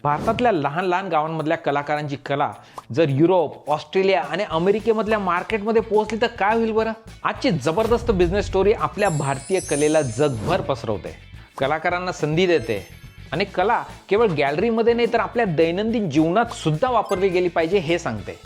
भारतातल्या लहान लहान गावांमधल्या कलाकारांची कला जर युरोप, ऑस्ट्रेलिया आणि अमेरिकेमधल्या मार्केटमध्ये पोहोचली तर काय होईल बरं? आजची जबरदस्त बिझनेस स्टोरी आपल्या भारतीय कलेला जगभर पसरवते, कलाकारांना संधी देते आणि कला केवळ गॅलरीमध्ये नाही तर आपल्या दैनंदिन जीवनात सुद्धा वापरली गेली पाहिजे हे सांगते.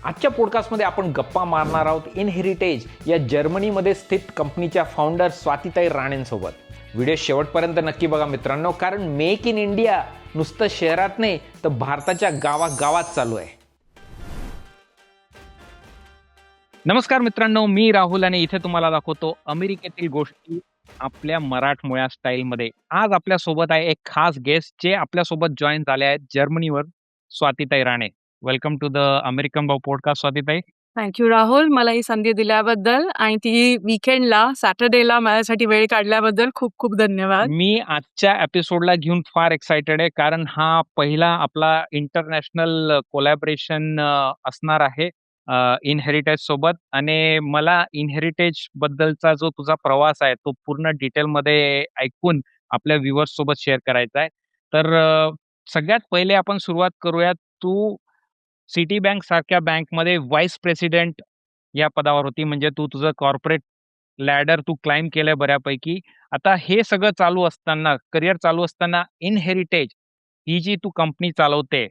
आजच्या पॉडकास्टमध्ये आपण गप्पा मारणार आहोत इनहेरिटेज या जर्मनीमध्ये स्थित कंपनीच्या फाउंडर स्वातीताई राणेंसोबत. व्हिडिओ शेवटपर्यंत नक्की बघा मित्रांनो, कारण मेक इन इंडिया नुसतं शहरात नाही तर भारताच्या गावागावात चालू आहे. नमस्कार मित्रांनो, मी राहुल आणि इथे तुम्हाला दाखवतो अमेरिकेतील गोष्टी आपल्या मराठमोळ्या स्टाईलमध्ये. आज आपल्या सोबत आहे एक खास गेस्ट जे आपल्या सोबत जॉईन झाले आहेत जर्मनीवर, Swatitai Rane. Welcome to the American Bhau podcast Swatitai. Thank you Rahul, मला ही संधी दिल्याबद्दल आणि ती विकेंडला सॅटर्डेला माझ्यासाठी वेळ काढल्याबद्दल खूप खूप धन्यवाद. मी आजच्या एपिसोडला घेऊन फार एक्साइटेड आहे, कारण हा पहिला आपला इंटरनॅशनल कोलॅबरेशन असणार आहे इनहेरिटेज सोबत. आणि मला इनहेरिटेज बद्दलचा जो तुझा प्रवास आहे तो पूर्ण डिटेलमध्ये ऐकून आपल्या व्ह्युअर्स सोबत शेअर करायचा आहे. तर सगळ्यात पहिले आपण सुरुवात करूयात. तू सिटी बँक सारख्या बँकमध्ये व्हाईस प्रेसिडेंट या पदावर होती, म्हणजे तू तुझं कॉर्पोरेट लॅडर तू क्लाइंब केलंय बऱ्यापैकी. आता हे सगळं चालू असताना, करिअर चालू असताना, इनहेरिटेज ही जी तू कंपनी चालवते,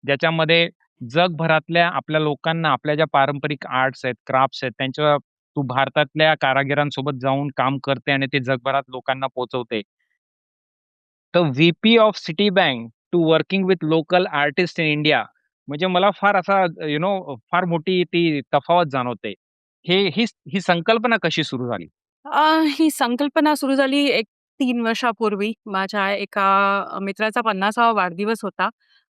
ज्याच्यामध्ये जगभरातल्या आपल्या लोकांना आपल्या ज्या पारंपरिक आर्ट्स आहेत, क्राफ्ट्स आहेत, त्यांच्या तू भारतातल्या कारागिरांसोबत जाऊन काम करते आणि ते जगभरात लोकांना पोहोचवते. तर VP of Citibank to working with local artist in India, म्हणजे मला फार असा फार मोठी ती तफावत जाणवते. ही संकल्पना कशी सुरू झाली? ही संकल्पना सुरू झाली एक 3 वर्षापूर्वी. माझ्या एका मित्राचा 50वा वाढदिवस होता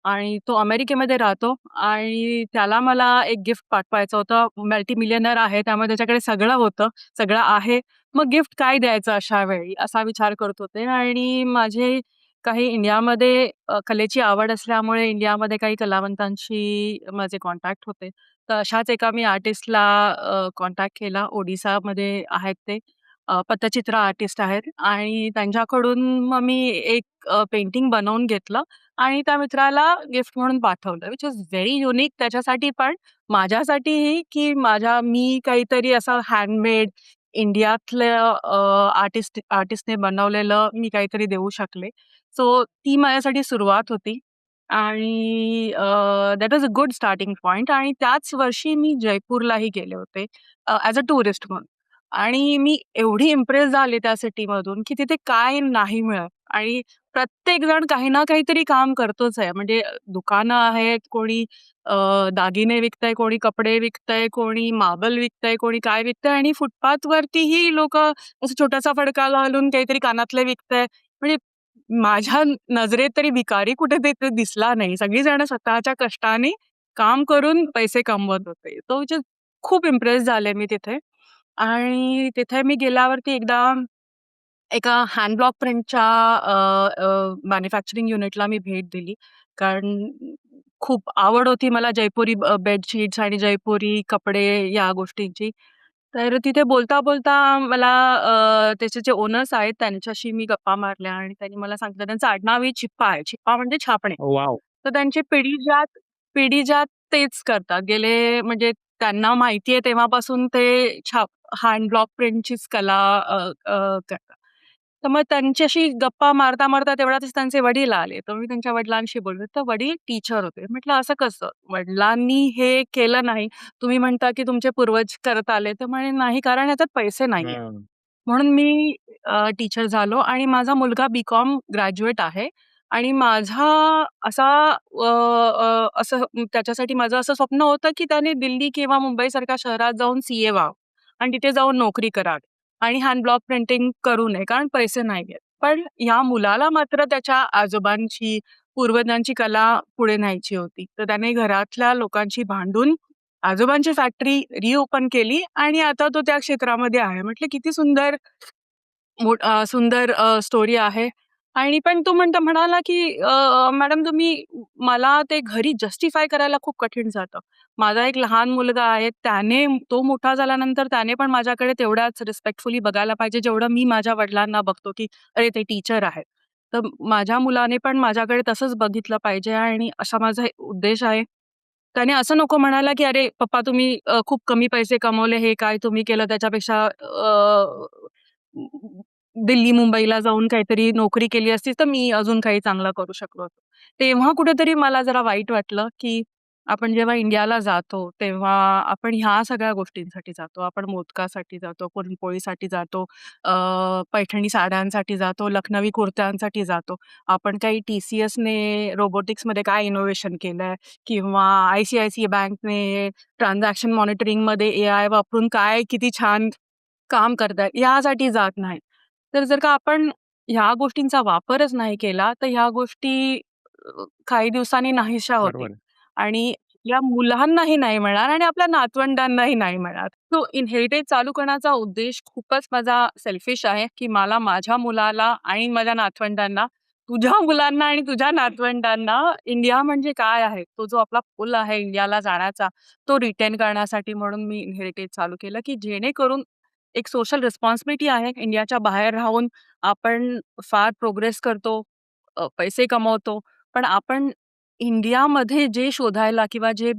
आणि तो अमेरिकेमध्ये राहतो आणि त्याला मला एक गिफ्ट पाठवायचं होतं. मल्टी मिलियनर आहे, त्यामुळे त्याच्याकडे सगळं होतं, सगळं आहे. मग गिफ्ट काय द्यायचं अशा वेळी, असा विचार करत होते आणि माझे काही इंडियामध्ये कलेची आवड असल्यामुळे इंडियामध्ये काही कलावंतांशी माझे कॉन्टॅक्ट होते. तर अशाच एका मी आर्टिस्टला कॉन्टॅक्ट केला. ओडिसामध्ये आहेत ते. पट्टचित्र आर्टिस्ट आहेत आणि त्यांच्याकडून मग मी एक पेंटिंग बनवून घेतलं आणि त्या मित्राला गिफ्ट म्हणून पाठवलं, विच इज व्हेरी युनिक त्याच्यासाठी पण, माझ्यासाठीही, की मी काहीतरी असं हँडमेड इंडियातल्या आर्टिस्टने बनवलेलं मी काहीतरी देऊ शकले. सो ती माझ्यासाठी सुरुवात होती आणि that was a good starting point. आणि त्याच वर्षी मी जयपूरलाही गेले होते ॲज अ टुरिस्ट म्हणून. आणि मी एवढी इम्प्रेस झाले त्या सिटीमधून, की तिथे काय नाही मिळत आणि प्रत्येक जण काही ना काहीतरी काम करतोच आहे. म्हणजे दुकानं आहेत, कोणी दागिने विकतंय, कोणी कपडे विकतंय, कोणी मार्बल विकतंय, कोणी काय विकतंय आणि फुटपाथवरतीही लोकं असं छोटासा फडका घालून काहीतरी कानातले विकताय. म्हणजे माझ्या नजरेत तरी भिकारी कुठे ते दिसला नाही. सगळीजण स्वतःच्या कष्टाने काम करून पैसे कमवत होते. तो विचार खूप इम्प्रेस झाले मी तिथे. आणि तिथे मी गेल्यावरती एकदा एका हँड ब्लॉक प्रिंटच्या मॅन्युफॅक्चरिंग युनिटला मी भेट दिली. कारण खूप आवड होती मला जयपुरी बेडशीट्स आणि जयपुरी कपडे या गोष्टींची. तर तिथे बोलता-बोलता मला त्याचे जे ओनर्स आहेत त्यांच्याशी मी गप्पा मारल्या आणि त्यांनी मला सांगितलं, त्यांचं आडनावही छिप्पा आहे. छिप्पा म्हणजे छापणे. वॉव! तर त्यांची पिढीजात तेच करतात. गेले म्हणजे त्यांना माहिती आहे तेव्हापासून ते हँड ब्लॉक प्रिंटचीच कला करतात. तर मग त्यांच्याशी गप्पा मारता-मारता तेवढ्यातच त्यांचे वडील आले. तर मी त्यांच्या वडिलांशी बोलले. तर वडील टीचर होते. म्हटलं, "असं कसं? वडिलांनी हे केलं नाही. तुम्ही म्हणता की तुमचे पूर्वज करत आले." तर म्हणे, "नाही, कारण ह्याच्यात पैसे नाहीये." हं. म्हणून मी टीचर झालो आणि माझा मुलगा बी-कॉम ग्रॅज्युएट आहे आणि माझा असा असं त्याच्यासाठी माझं असं स्वप्न होतं की त्याने दिल्ली किंवा मुंबईसारख्या शहरात जाऊन सीए व्हावं आणि तिथे जाऊन नोकरी करावी आणि हँड ब्लॉक प्रिंटिंग करू नये, कारण पैसे नाहीयेत. पण या मुलाला मात्र त्याच्या आजोबांची, पूर्वजांची कला पुढे न्यायची होती. तर त्याने घरातल्या लोकांशी भांडून आजोबांची फॅक्टरी रिओपन केली आणि आता तो त्या क्षेत्रामध्ये आहे. म्हटलं किती सुंदर सुंदर स्टोरी आहे. आणि पण तो म्हणाला, की "मॅडम तुम्ही मला ते घरी जस्टिफाय करायला खूप कठीण जातं. माझा एक लहान मुलगा आहे, तो मोठा झाल्यानंतर त्याने पण माझ्याकडे तेवढ्याच रिस्पेक्टफुली बघायला पाहिजे, जेवढं मी माझ्या वडिलांना बघतो, की अरे ते टीचर आहेत." तर माझ्या मुलाने पण माझ्याकडे तसंच बघितलं पाहिजे आणि असा माझा उद्देश आहे. त्याने असं नको म्हणायला, की "अरे पप्पा तुम्ही खूप कमी पैसे कमवले, हे काय तुम्ही केलं त्याच्यापेक्षा दिल्ली, मुंबईला जाऊन काहीतरी नोकरी केली असती तर मी अजून काही चांगलं करू शकलो असतो." तेव्हा कुठेतरी मला जरा वाईट वाटलं, की आपण जेव्हा इंडियाला जातो, तेव्हा आपण ह्या सगळ्या गोष्टींसाठी जातो. आपण मोदकासाठी जातो, पुरणपोळीसाठी जातो, पैठणी साड्यांसाठी जातो, लखनवी कुर्त्यांसाठी जातो. आपण काही TCSने रोबोटिक्समध्ये काय इनोव्हेशन केलंय किंवा ICICI बँकने ट्रान्झॅक्शन मॉनिटरिंगमध्ये AI वापरून काय किती छान काम करतायत, यासाठी जात नाही. तर जर का आपण ह्या गोष्टींचा वापरच नाही केला, तर ह्या गोष्टी काही दिवसांनी नाहीशा होतील बरोबर. आणि या मुलांनाही नाही मिळणार आणि आपल्या नातवंडांनाही नाही मिळणार. तो इनहेरिटेज चालू करण्याचा उद्देश खूपच माझा सेल्फिश आहे, की मला माझ्या मुलाला आणि माझ्या नातवंडांना, तुझ्या मुलांना आणि तुझ्या नातवंडांना इंडिया म्हणजे काय आहे, तो जो आपला पूल आहे इंडियाला जाण्याचा, तो रिटेन करण्यासाठी म्हणून मी इनहेरिटेज चालू केलं, की जेणेकरून एक सोशल रिस्पॉन्सिबिलिटी आहे. इंडियाच्या बाहेर राहून आपण फार प्रोग्रेस करतो, पैसे कमवतो. पण आपण इंडियामध्ये जे शोधायला किंवा जे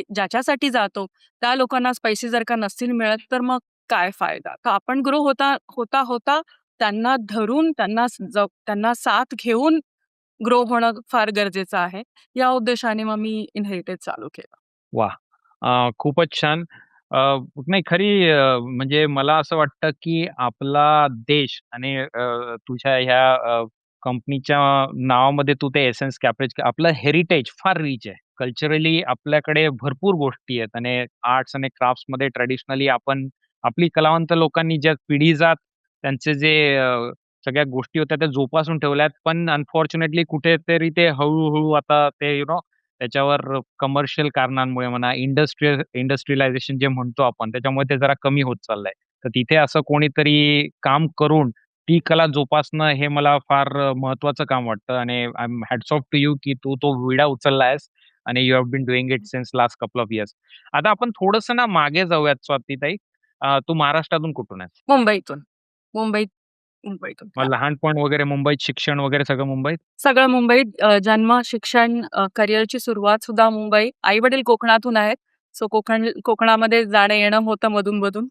ज्याच्यासाठी जातो, त्या लोकांनाच पैसे जर का नसतील मिळत, तर मग काय फायदा? तर आपण ग्रो होता त्यांना धरून, त्यांना साथ घेऊन ग्रो होणं फार गरजेचं आहे. या उद्देशाने मग मी इनहेरिटेज चालू केलं. वाह! खूपच छान. अ, नाही खरी म्हणजे मला असं वाटतं, की आपला देश आणि तुझ्या ह्या कंपनीच्या नावामध्ये तू ते एसेन्स कॅप्रेज आपलं हेरिटेज फार रिच आहे. कल्चरली आपल्याकडे भरपूर गोष्टी आहेत आणि आर्ट्स आणि क्राफ्ट्समध्ये ट्रेडिशनली आपण आपली कलावंत लोकांनी ज्या पिढीजात त्यांचे जे सगळ्या गोष्टी होत्या त्या जोपासून ठेवल्यात. पण अनफॉर्च्युनेटली कुठेतरी ते हळू आता ते त्याच्यावर कमर्शियल कारणांमुळे म्हणा, इंडस्ट्रियलायझेशन जे म्हणतो आपण, त्याच्यामुळे ते जरा कमी होत चाललंय. तर तिथे असं कोणीतरी काम करून ती कला जोपासणं हे मला फार महत्त्वाचं काम वाटतं आणि I am hats off to you की तू तो विडा उचलला आहेस आणि you have been doing it since last couple of years. आता आपण थोडंसं ना मागे जाऊयात स्वातीताई. तू महाराष्ट्रातून कुठून आहेस? मुंबईतून. मुंबईत मुंबईतून. मग लहानपण वगैरे मुंबईत, शिक्षण वगैरे सगळं मुंबईत? सगळं मुंबईत. जन्म, शिक्षण, करिअरची सुरुवात सुद्धा मुंबई. आई-वडील कोकणातून आहेत. सो कोकणामध्ये जाणं-येणं होतं मधून-मधून.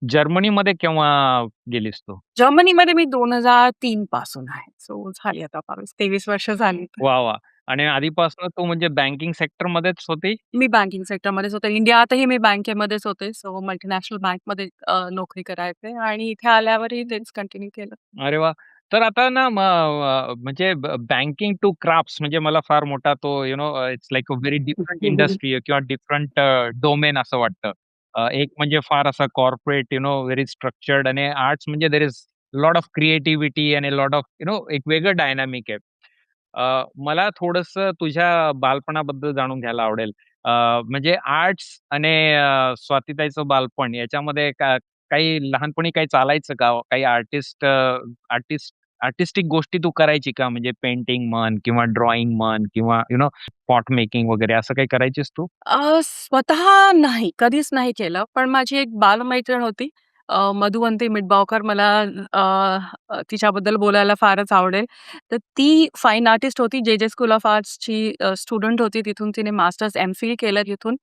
जर्मनीमध्ये केव्हा गेलीस तू? जर्मनीमध्ये मी 2003 पासून आहे. सो झाली आता 23 वर्ष झाली. वाह! वाह! आणि आधीपासून तू म्हणजे बँकिंग सेक्टरमध्येच होती? मी बँकिंग सेक्टरमध्येच होते. इंडियातही मी बँकेमध्येच होते. सो मल्टिनॅशनल बँकमध्ये नोकरी करायचे आणि इथे आल्यावरही तेच कंटिन्यू केलं. अरे वाह! तर आता ना म्हणजे बँकिंग टू क्राफ्ट्स म्हणजे मला फार मोठा तो it's like a very different industry किंवा डिफरंट डोमेन असं वाटतं. एक म्हणजे फार असा कॉर्पोरेट व्हेरी स्ट्रक्चर्ड आणि आर्ट्स म्हणजे there is lot of creativity आणि लॉट ऑफ एक वेगळं डायनामिक आहे. मला थोडंसं तुझ्या बालपणाबद्दल जाणून घ्यायला आवडेल. म्हणजे आर्ट्स आणि स्वातीताईचं बालपण याच्यामध्ये काही लहानपणी काही चालायचं का? काही आर्टिस्टिक गोष्टी तू करायची का? म्हणजे पेंटिंग म्हण किंवा ड्रॉइंग म्हण किंवा पॉट मेकिंग वगैरे असं काही करायचीस तू? स्वतः नाही, कधीच नाही केलं. पण माझी एक बालमैत्रीण होती. मधुवंती मिटबावकर. मला अ, तिच्याबद्दल बोलायला फारच आवडेल. तर ती फाईन आर्टिस्ट होती. जे स्कूल ऑफ आर्ट्सची स्टुडंट होती. तिथून तिने मास्टर्स, एम-फिल केलं तिथून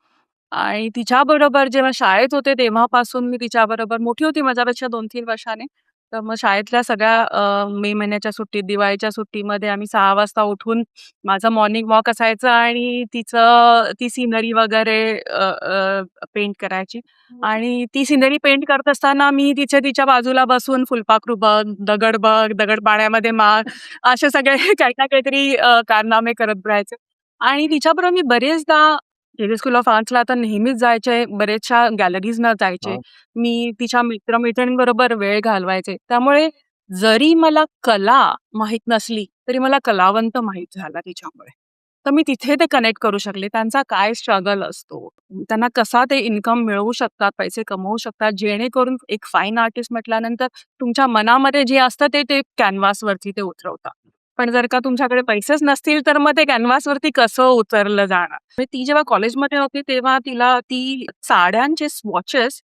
आणि तिच्याबरोबर जेव्हा शाळेत होते तेव्हापासून मी तिच्याबरोबर मोठी होती माझ्यापेक्षा 2-3 वर्षाने. तर मग शाळेतल्या सगळ्या मे महिन्याच्या सुट्टीत, दिवाळीच्या सुट्टीमध्ये आम्ही 6 वाजता उठून माझं मॉर्निंग वॉक असायचं आणि ती सिनरी वगैरे पेंट करायची आणि ती सिनरी पेंट करत असताना मी तिच्या बाजूला बसून फुलपाखरू बघ, दगड पाण्यामध्ये मार असे सगळे काही ना काहीतरी कारनामे करत राहायचे आणि तिच्याबरोबर मी बरेचदा जे स्कूल ऑफ आर्ट्सला आता नेहमीच जायचे, बरेचशा गॅलरीजना जायचे. हां. मी तिच्या मित्र-मैत्रिणींबरोबर वेळ घालवायचे. त्यामुळे जरी मला कला माहीत नसली, तरी मला कलावंत माहीत झाला तिच्यामुळे. तर मी तिथे ते कनेक्ट करू शकले. त्यांचा काय स्ट्रगल असतो, त्यांना कसा ते इन्कम मिळवू शकतात, पैसे कमवू शकतात, जेणेकरून एक फाईन आर्टिस्ट म्हटल्यानंतर तुमच्या मनामध्ये जे असतं ते कॅनव्हासवरती ते उतरवतात. पण जर का तुमच्याकडे पैसेच नसतील, तर मग ते कॅनव्हासवरती कसं उतरलं जाणार? म्हणजे ती जेव्हा कॉलेजमध्ये होती, तेव्हा ती साड्यांचे स्वॉचेस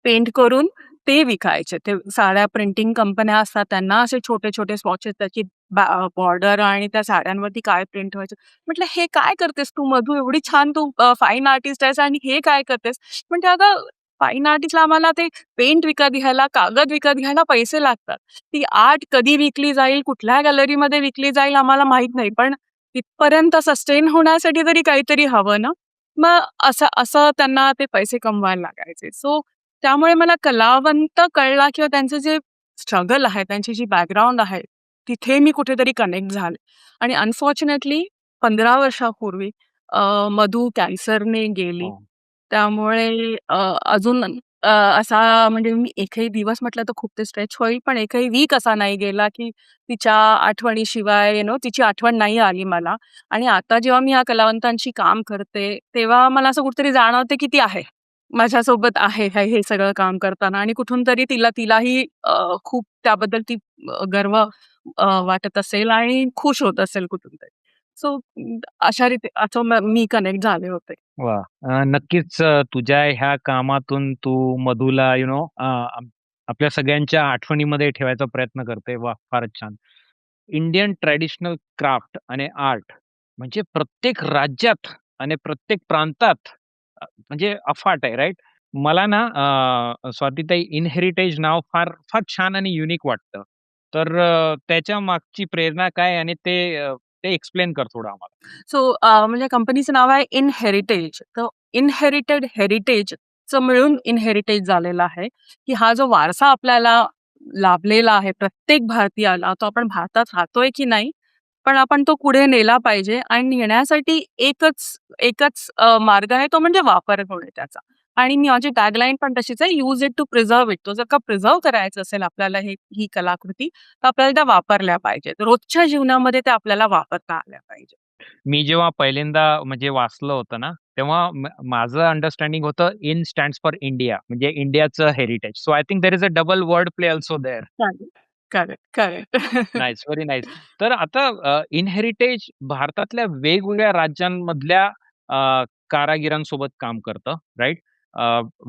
पेंट करून ते विकायचे. ते साड्या प्रिंटिंग कंपन्या असतात त्यांना असे छोटे-छोटे स्वॉचेस त्याची बॉर्डर आणि त्या साड्यांवरती काय प्रिंट व्हायचं. म्हटलं, "हे काय करतेस तू मधू? एवढी छान तू फाईन आर्टिस्ट आहेस आणि हे काय करतेस?" म्हणते, "अगं, फाईन आर्टिस्टला आम्हाला ते पेंट विकत घ्यायला, कागद विकत घ्यायला पैसे लागतात. ती आर्ट कधी विकली जाईल, कुठल्या गॅलरीमध्ये विकली जाईल आम्हाला माहीत नाही. पण तिथपर्यंत सस्टेन होण्यासाठी तरी काहीतरी हवं ना." मग असं असं त्यांना ते पैसे कमवायला लागायचे. सो त्यामुळे मला कलावंत कळला किंवा त्यांचं जे स्ट्रगल आहे, त्यांची जी बॅकग्राऊंड आहे, तिथे मी कुठेतरी कनेक्ट झाले. आणि अनफॉर्च्युनेटली 15 वर्षापूर्वी मधू कॅन्सरने गेली. हो. त्यामुळे अजून असा म्हणजे मी एकही दिवस म्हटलं तर खूप ते स्ट्रेच होईल, पण एकही वीक असा नाही गेला, की तिच्या आठवणीशिवाय तिची आठवण नाही आली मला. आणि आता जेव्हा मी ह्या कलावंतांशी काम करते, तेव्हा मला असं कुठेतरी जाणवते, की ती आहे. माझ्यासोबत आहे हे सगळं काम करताना आणि कुठून तरी तिलाही खूप त्याबद्दल ती गर्व वाटत असेल आणि खुश होत असेल कुठून तरी. सो अशा रीती असं मी कनेक्ट झाले होते. वाह! नक्कीच तुझ्या ह्या कामातून तू मधूला आपल्या सगळ्यांच्या आठवणीमध्ये ठेवायचा प्रयत्न करते. वाह! फारच छान. इंडियन ट्रेडिशनल क्राफ्ट आणि आर्ट म्हणजे प्रत्येक राज्यात आणि प्रत्येक प्रांतात म्हणजे अफाट आहे, राइट? मला ना स्वातीताई इनहेरिटेज नाव फार फार छान आणि युनिक वाटतं. तर त्याच्या मागची प्रेरणा काय आणि ते एक्सप्लेन कर थोडं आम्हाला. सो म्हणजे कंपनीचं नाव आहे इनहेरिटेज. तर इनहेरिटेड हेरिटेजचं मिळून इनहेरिटेज झालेलं आहे, की हा जो वारसा आपल्याला लाभलेला आहे प्रत्येक भारतीयाला, तो आपण भारतात राहतोय की नाही, पण आपण तो पुढे नेला पाहिजे आणि नेण्यासाठी एकच एकच मार्ग आहे तो म्हणजे वापर होणे त्याचा. आणि माझी टॅगलाईन पण तशीच आहे, use it to preserve it. तो जर का प्रिझर्व्ह करायचं असेल आपल्याला ही कलाकृती, तर आपल्याला त्या वापरल्या पाहिजेत. रोजच्या जीवनामध्ये त्या आपल्याला वापरता आल्या पाहिजेत. मी जेव्हा पहिल्यांदा म्हणजे वाचलं होतं ना, तेव्हा माझं अंडरस्टँडिंग होतं इन स्टँड्स फॉर इंडिया म्हणजे इंडियाचं heritage. So I think there is a double word play also there. Correct, correct, correct. Nice, very nice. तर आता इनहेरिटेज भारतातल्या वेगवेगळ्या राज्यांमधल्या कारागिरांसोबत काम करतं, राइट?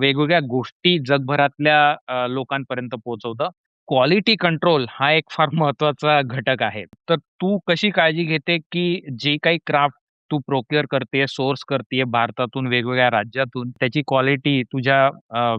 वेगवेगळ्या गोष्टी जगभरातल्या लोकांपर्यंत पोहोचवतं. क्वालिटी कंट्रोल हा एक फार महत्वाचा घटक आहे. तर तू कशी काळजी घेते, की जे काही क्राफ्ट तू प्रोक्युअर करतेय, सोर्स करतेय भारतातून, वेगवेगळ्या राज्यातून, त्याची क्वालिटी तुझ्या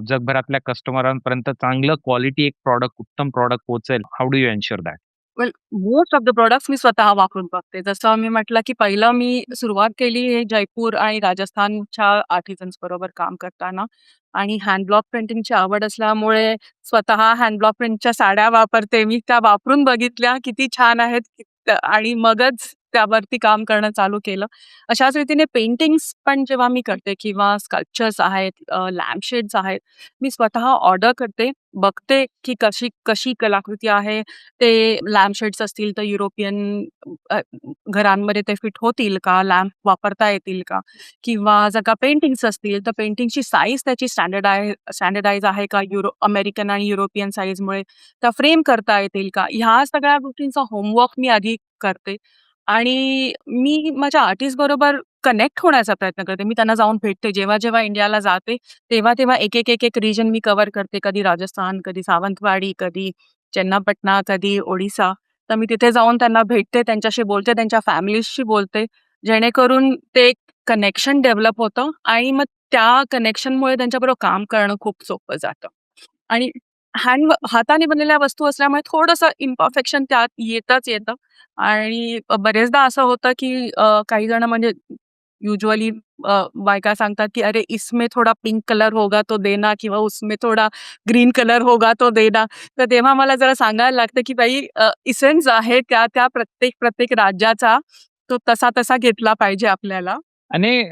जगभरातल्या कस्टमरांपर्यंत चांगलं क्वालिटी एक प्रॉडक्ट, उत्तम प्रॉडक्ट पोहोचेल. How do you ensure that? Well, most of the products मी स्वतः वापरून बघते. जसं मी म्हटलं, की पहिलं मी सुरुवात केली हे जयपूर आणि राजस्थानच्या आर्टिझन्स बरोबर काम करताना आणि हँड ब्लॉक प्रिंटिंगची आवड असल्यामुळे स्वतः हँड ब्लॉक प्रिंटच्या साड्या वापरते. मी त्या वापरून बघितल्या, किती छान आहेत आणि मगच त्यावरती काम करणं चालू केलं. अशाच रीतीने पेंटिंग्स पण जेव्हा मी करते किंवा स्कल्पचर्स आहेत, लॅम्पशेड्स आहेत, मी स्वतः ऑर्डर करते, बघते की कशी कशी कलाकृती आहे. ते लॅम्पशेड्स असतील तर युरोपियन अ, घरांमध्ये ते फिट होतील का? लॅम्प वापरता येतील का? किंवा जर का पेंटिंग्स असतील, तर पेंटिंगची साईज त्याची स्टँडर्डाइज आहे का? अमेरिकन आणि युरोपियन साईजमुळे त्या फ्रेम करता येतील का? ह्या सगळ्या गोष्टींचा होमवर्क मी आधी करते आणि मी माझ्या आर्टिस्ट बरोबर कनेक्ट होण्याचा प्रयत्न करते. मी त्यांना जाऊन भेटते. जेव्हा इंडियाला जाते, तेव्हा एक रिजन मी कव्हर करते. कधी राजस्थान, कधी सावंतवाडी, कधी चन्नापटना, कधी ओडिसा. तर मी तिथे जाऊन त्यांना भेटते, त्यांच्याशी बोलते, त्यांच्या फॅमिलीजशी बोलते. जेणेकरून ते एक कनेक्शन डेव्हलप होतं आणि मग त्या कनेक्शनमुळे त्यांच्याबरोबर काम करणं खूप सोपं जातं. आणि हाताने बनलेल्या वस्तू असल्यामुळे थोडंसं इम्परफेक्शन त्यात येतं आणि बरेचदा असं होतं, की काही जण म्हणजे युजुअली बायका सांगतात, की "अरे, इसमें थोडा पिंक कलर होगा तो देना किंवा उसमें थोडा ग्रीन कलर होगा तो देना." तर तेव्हा मला जरा सांगायला लागतं, की बाई इसेन्स आहे त्या प्रत्येक राज्याचा तो तसा घेतला पाहिजे आपल्याला. आणि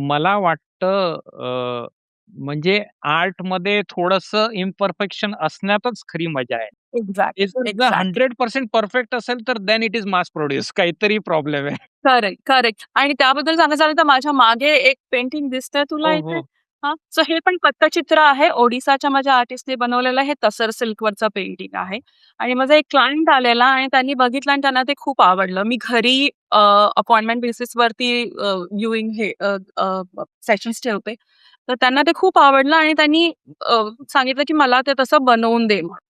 मला वाटतं म्हणजे आर्टमध्ये थोडंसं इम्परफेक्शन असण्यातच खरी मजा आहे. ते एक्झॅक्टली, जर एक्झॅक्टली. 100% परफेक्ट असेल तर then it is mass produce काहीतरी प्रॉब्लेम आहे. Correct, correct. आणि त्याबद्दल सांगायचं झालं तर माझ्या मागे एक पेंटिंग दिसतंय तुला हो, इथे? हो. हां. सो हे पण पट्टचित्र आहे. ओडिसाच्या माझ्या आर्टिस्टने बनवलेलं हे तसर सिल्कवरचं पेंटिंग आहे. आणि माझा एक क्लायंट आलेला आणि त्यांनी बघितलं आणि त्यांना ते खूप आवडलं. मी घरी अपॉइंटमेंट बेसिसवरती व्ह्यूइंग सेशन्स ठेवते. तर त्यांना ते खूप आवडलं आणि त्यांनी सांगितलं की मला ते तसं बनवून दे म्हणून.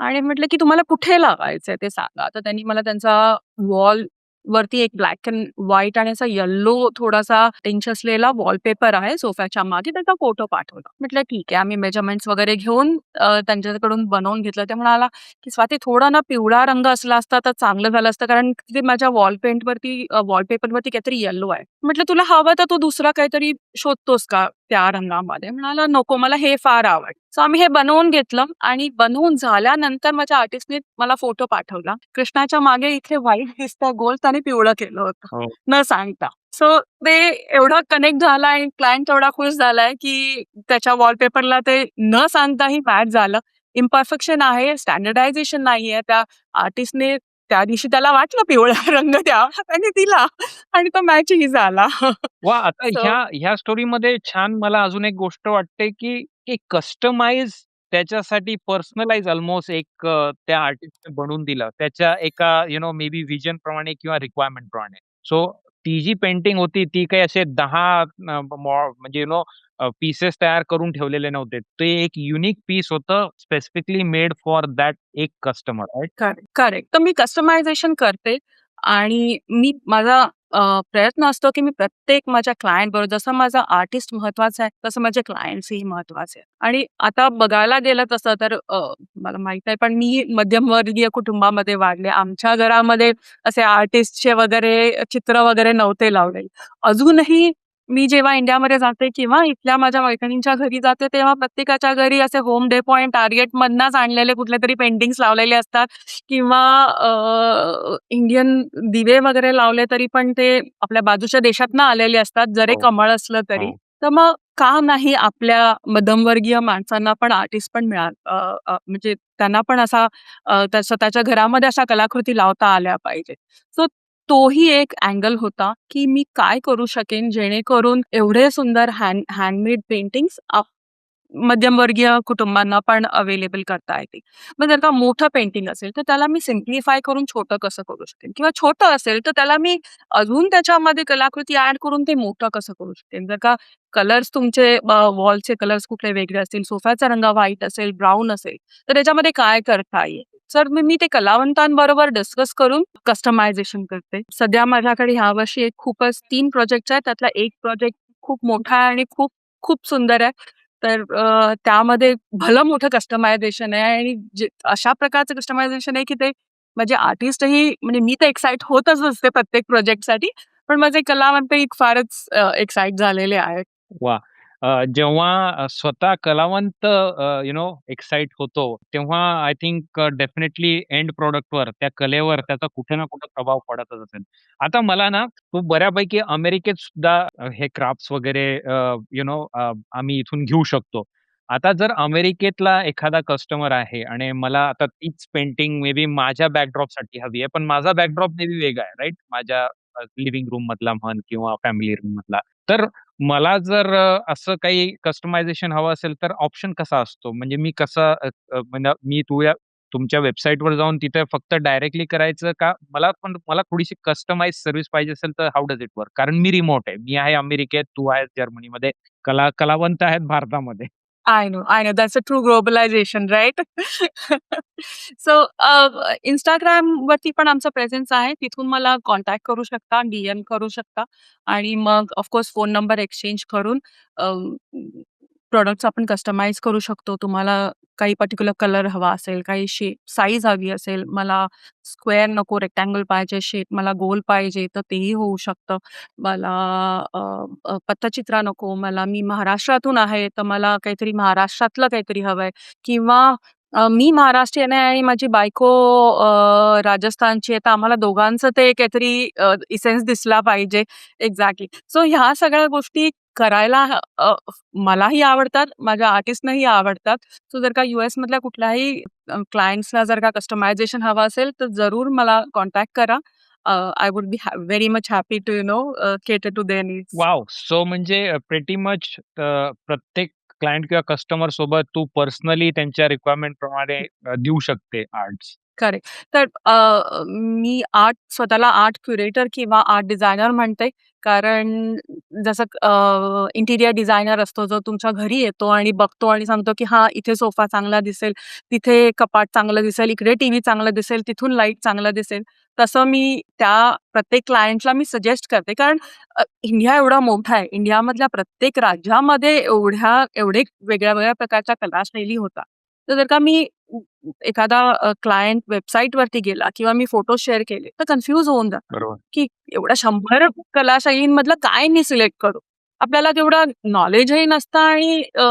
आणि म्हटलं, की "तुम्हाला कुठे लावायचंय ते सांगा." तर त्यांनी मला त्यांचा वॉल वरती एक ब्लॅक एंड व्हाईट आणि असा येलो थोडासा टिंच असलेला वॉलपेपर आहे सोफ्याच्या मागे, त्याचा फोटो पाठवला. म्हटलं, "ठीक आहे." आम्ही मेजरमेंट्स वगैरे घेऊन त्यांच्याकडून बनवून घेतलं. ते म्हणाला, की "स्वाती थोडा ना पिवळा रंग असला असता तर चांगलं झालं असतं, कारण ते माझ्या वॉलपेपरवरती काहीतरी येलो आहे." म्हटलं, "तुला हवं तर तू दुसरा काहीतरी शोधतोस का त्या रंगामध्ये?" म्हणाला, "नको, मला हे फार आवडलं." सो आम्ही हे बनवून घेतलं आणि बनवून झाल्यानंतर माझ्या आर्टिस्टने मला फोटो पाठवला. कृष्णाच्या मागे इथे व्हाईट दिसतं गोल, त्याने पिवळं केलं होतं, हो. न सांगता. सो ते एवढं कनेक्ट झालं आणि क्लायंट एवढा खुश झालाय, की त्याच्या वॉलपेपरला ते न सांगताही मॅच झालं. इम्परफेक्शन आहे, स्टँडर्डायझेशन नाहीये. त्या आर्टिस्टने त्या दिवशी त्याला वाटलं पिवळा रंग द्यावा, त्याने दिला आणि तो मॅचही झाला. वाह! आता सो ह्या स्टोरीमध्ये छान मला अजून एक गोष्ट वाटते, की कस्टमाइज त्याच्यासाठी पर्सनलाइज अल्मोस्ट एक त्या आर्टिस्टने बनवून दिलं. त्याच्या एका मे बी व्हिजन प्रमाणे किंवा रिक्वायरमेंट प्रमाणे. सो ती जी पेंटिंग होती ती काही असे 10 म्हणजे पीसेस तयार करून ठेवलेले नव्हते. ते एक युनिक पीस होतं स्पेसिफिकली मेड फॉर दॅट एक कस्टमर राइट? Correct, correct. तर मी कस्टमायझेशन करते आणि माझा प्रयत्न असतो, की मी प्रत्येक माझ्या क्लायंट बरोबर जसं माझा आर्टिस्ट महत्वाचा आहे, तसं माझे क्लायंट्सही महत्वाचे आहेत. आणि आता बघायला गेलं तसं तर मला माहीत नाही, पण मी मध्यमवर्गीय कुटुंबामध्ये वाढले. आमच्या घरामध्ये असे आर्टिस्टचे वगैरे चित्र वगैरे नव्हते लावलेले. अजूनही मी जेव्हा इंडियामध्ये जाते किंवा इथल्या माझ्या मैत्रिणींच्या घरी जाते, तेव्हा प्रत्येकाच्या घरी असे होम डेपो आणि टार्गेटमधनंच आणलेले कुठलेतरी पेंटिंग्स लावलेले असतात किंवा इंडियन दिवे वगैरे लावले तरी पण ते आपल्या बाजूच्या देशातनं आलेले असतात, जरी हो, कमळ असलं तरी. हो. तर मग का नाही आपल्या मध्यमवर्गीय माणसांना पण आर्टिस्ट पण म्हणजे त्यांना पण असा स्वतःच्या घरामध्ये अशा कलाकृती लावता आल्या पाहिजेत. सो तोही एक अँगल होता, की मी काय करू शकेन जेणेकरून एवढे सुंदर हँडमेड पेंटिंग्स मध्यमवर्गीय कुटुंबांना पण अवेलेबल करता येतील. मग जर का मोठं पेंटिंग असेल, तर त्याला मी सिम्प्लिफाय करून छोटं कसं करू शकेन किंवा छोटं असेल, तर त्याला मी अजून त्याच्यामध्ये कलाकृती ॲड करून ते मोठं कसं करू शकेन. जर का कलर्स तुमचे वॉलचे कलर्स कुठले वेगळे असतील, सोफ्याचा रंग व्हाईट असेल, ब्राउन असेल, तर त्याच्यामध्ये काय करता येईल? तर मी मी ते कलावंतांबरोबर डिस्कस करून कस्टमायझेशन करते. सध्या माझ्याकडे ह्यावर्षी एक खूपच 3 प्रोजेक्ट्स आहेत. त्यातला एक प्रोजेक्ट खूप मोठा आहे आणि खूप खूप सुंदर आहे. तर त्यामध्ये भलं मोठं कस्टमायझेशन आहे आणि जे अशा प्रकारचं कस्टमायझेशन आहे, की ते म्हणजे आर्टिस्टही म्हणजे मी तर एक्साईट होतच असते प्रत्येक प्रोजेक्टसाठी. पण माझे कलावंतही फारच एक्साईट झालेले आहेत. वाह! जेव्हा स्वतः कलावंत एक्साईट होतो, तेव्हा आय थिंक डेफिनेटली एंड प्रॉडक्टवर, त्या कलेवर त्याचा कुठे ना कुठे प्रभाव पडतच असेल. आता मला ना, तू बऱ्यापैकी अमेरिकेत सुद्धा हे क्राफ्ट्स वगैरे आम्ही इथून घेऊ शकतो. आता जर अमेरिकेतला एखादा कस्टमर आहे आणि मला आता तीच पेंटिंग मे बी माझ्या बॅकड्रॉपसाठी हवी आहे, पण माझा बॅकड्रॉप मे बी वेगळा आहे, राइट? माझ्या लिव्हिंग रूममधला म्हण किंवा फॅमिली रूममधला. तर मला जर असं काही कस्टमायझेशन हवं असेल, तर ऑप्शन कसा असतो? म्हणजे मी कसं म्हणजे मी तुमच्या वेबसाईटवर जाऊन तिथे फक्त डायरेक्टली करायचं का? मला थोडीशी कस्टमाइज सर्व्हिस पाहिजे असेल, तर हाऊ डज इट वर्क? कारण मी रिमोट आहे. मी आहे अमेरिकेत, तू आहेस जर्मनीमध्ये. कलावंत आहेत भारतामध्ये. I know. That's a true globalization right? So Instagramवरती पण आमचा प्रेझेन्स आहे. तिथून मला कॉन्टॅक्ट करू शकता, डी-एम करू शकता आणि मग of course phone number exchange करून प्रॉडक्ट्स आपण कस्टमाइज करू शकतो. तुम्हाला काही पर्टिक्युलर कलर हवा असेल, काही शेप साइज हवी असेल, मला स्क्वेअर नको, रेक्टँगल पाहिजे, शेप मला गोल पाहिजे, तर तेही होऊ शकतं. मला अ, अ, पट्टचित्र नको, मी महाराष्ट्रातून आहे, तर मला काहीतरी महाराष्ट्रातलं काहीतरी हवंय किंवा मी महाराष्ट्रीयन आहे आणि माझी बायको राजस्थानची आहे, तर आम्हाला दोघांचं ते काहीतरी इसेन्स दिसला पाहिजे. एक्झॅक्टली. सो ह्या सगळ्या गोष्टी करायला मलाही आवडतात, माझ्या आर्टिस्टनाही आवडतात. सो जर का यूएसमधल्या कुठल्याही क्लायंट्सला जर का कस्टमायझेशन हवं असेल, तर जरूर मला कॉन्टॅक्ट करा. I would be very much happy to cater to their needs. Wow! So म्हणजे प्रिटी मच प्रत्येक क्लायंट किंवा कस्टमर सोबत तू पर्सनली त्यांच्या रिक्वायरमेंट प्रमाणे देऊ शकते आर्ट्स. करेक्ट. तर मी स्वतःला आर्ट क्युरेटर किंवा आर्ट डिझायनर म्हणते. कारण जसं इंटिरियर डिझायनर असतो, जो तुमच्या घरी येतो आणि बघतो आणि सांगतो, की हां, इथे सोफा चांगला दिसेल, तिथे कपाट चांगलं दिसेल, इकडे टीव्ही चांगला दिसेल, तिथून लाईट चांगलं दिसेल. तसं मी त्या प्रत्येक क्लायंटला मी सजेस्ट करते. कारण इंडिया एवढा मोठा आहे. इंडियामधल्या प्रत्येक राज्यामध्ये एवढे वेगळ्या-वेगळ्या प्रकारच्या कलाशैली होतात. तर जर का मी एखादा क्लायंट वेबसाईटवरती गेला किंवा मी फोटो शेअर केले, तर कन्फ्यूज होऊन जातात, बरोबर. की एवढ्या 100 कलाशैलींमधलं काय मी सिलेक्ट करू? आपल्याला तेवढं नॉलेजही नसतं आणि अ,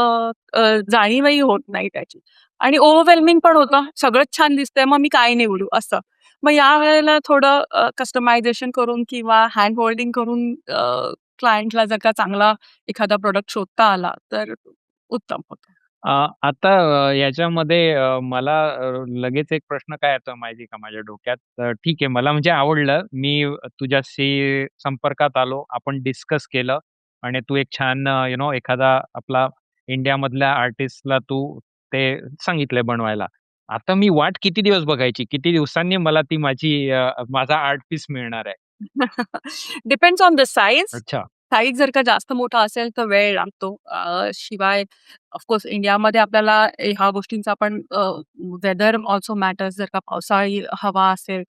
अ, जाणीवही होत नाही त्याची आणि ओव्हरवेल्मिंग पण होतं. सगळंच छान दिसतंय, मग मी काय निवडू? असं. मग यावेळेला थोडं कस्टमायझेशन करून किंवा हँड होल्डिंग करून क्लायंटला जर का चांगला एखादा प्रॉडक्ट शोधता आला, तर उत्तम होतं. आता याच्यामध्ये मला लगेच एक प्रश्न काय येतो माहिती आहे का माझ्या डोक्यात. ठीक आहे, मला म्हणजे आवडलं. मी तुझ्याशी संपर्कात आलो. आपण डिस्कस केलं आणि तू एक छान एखादा आपला इंडियामधल्या आर्टिस्टला तू ते सांगितलंय बनवायला. आता मी वाट किती दिवस बघायची? किती दिवसांनी मला ती माझा आर्ट पीस मिळणार आहे? Depends on the size. अच्छा. साइझ जर का जास्त मोठा असेल तर वेळ लागतो. शिवाय ऑफकोर्स इंडियामध्ये आपल्याला ह्या गोष्टींचा पण वेदर ऑल्सो मॅटर्स. जर का पावसाळी हवा असेल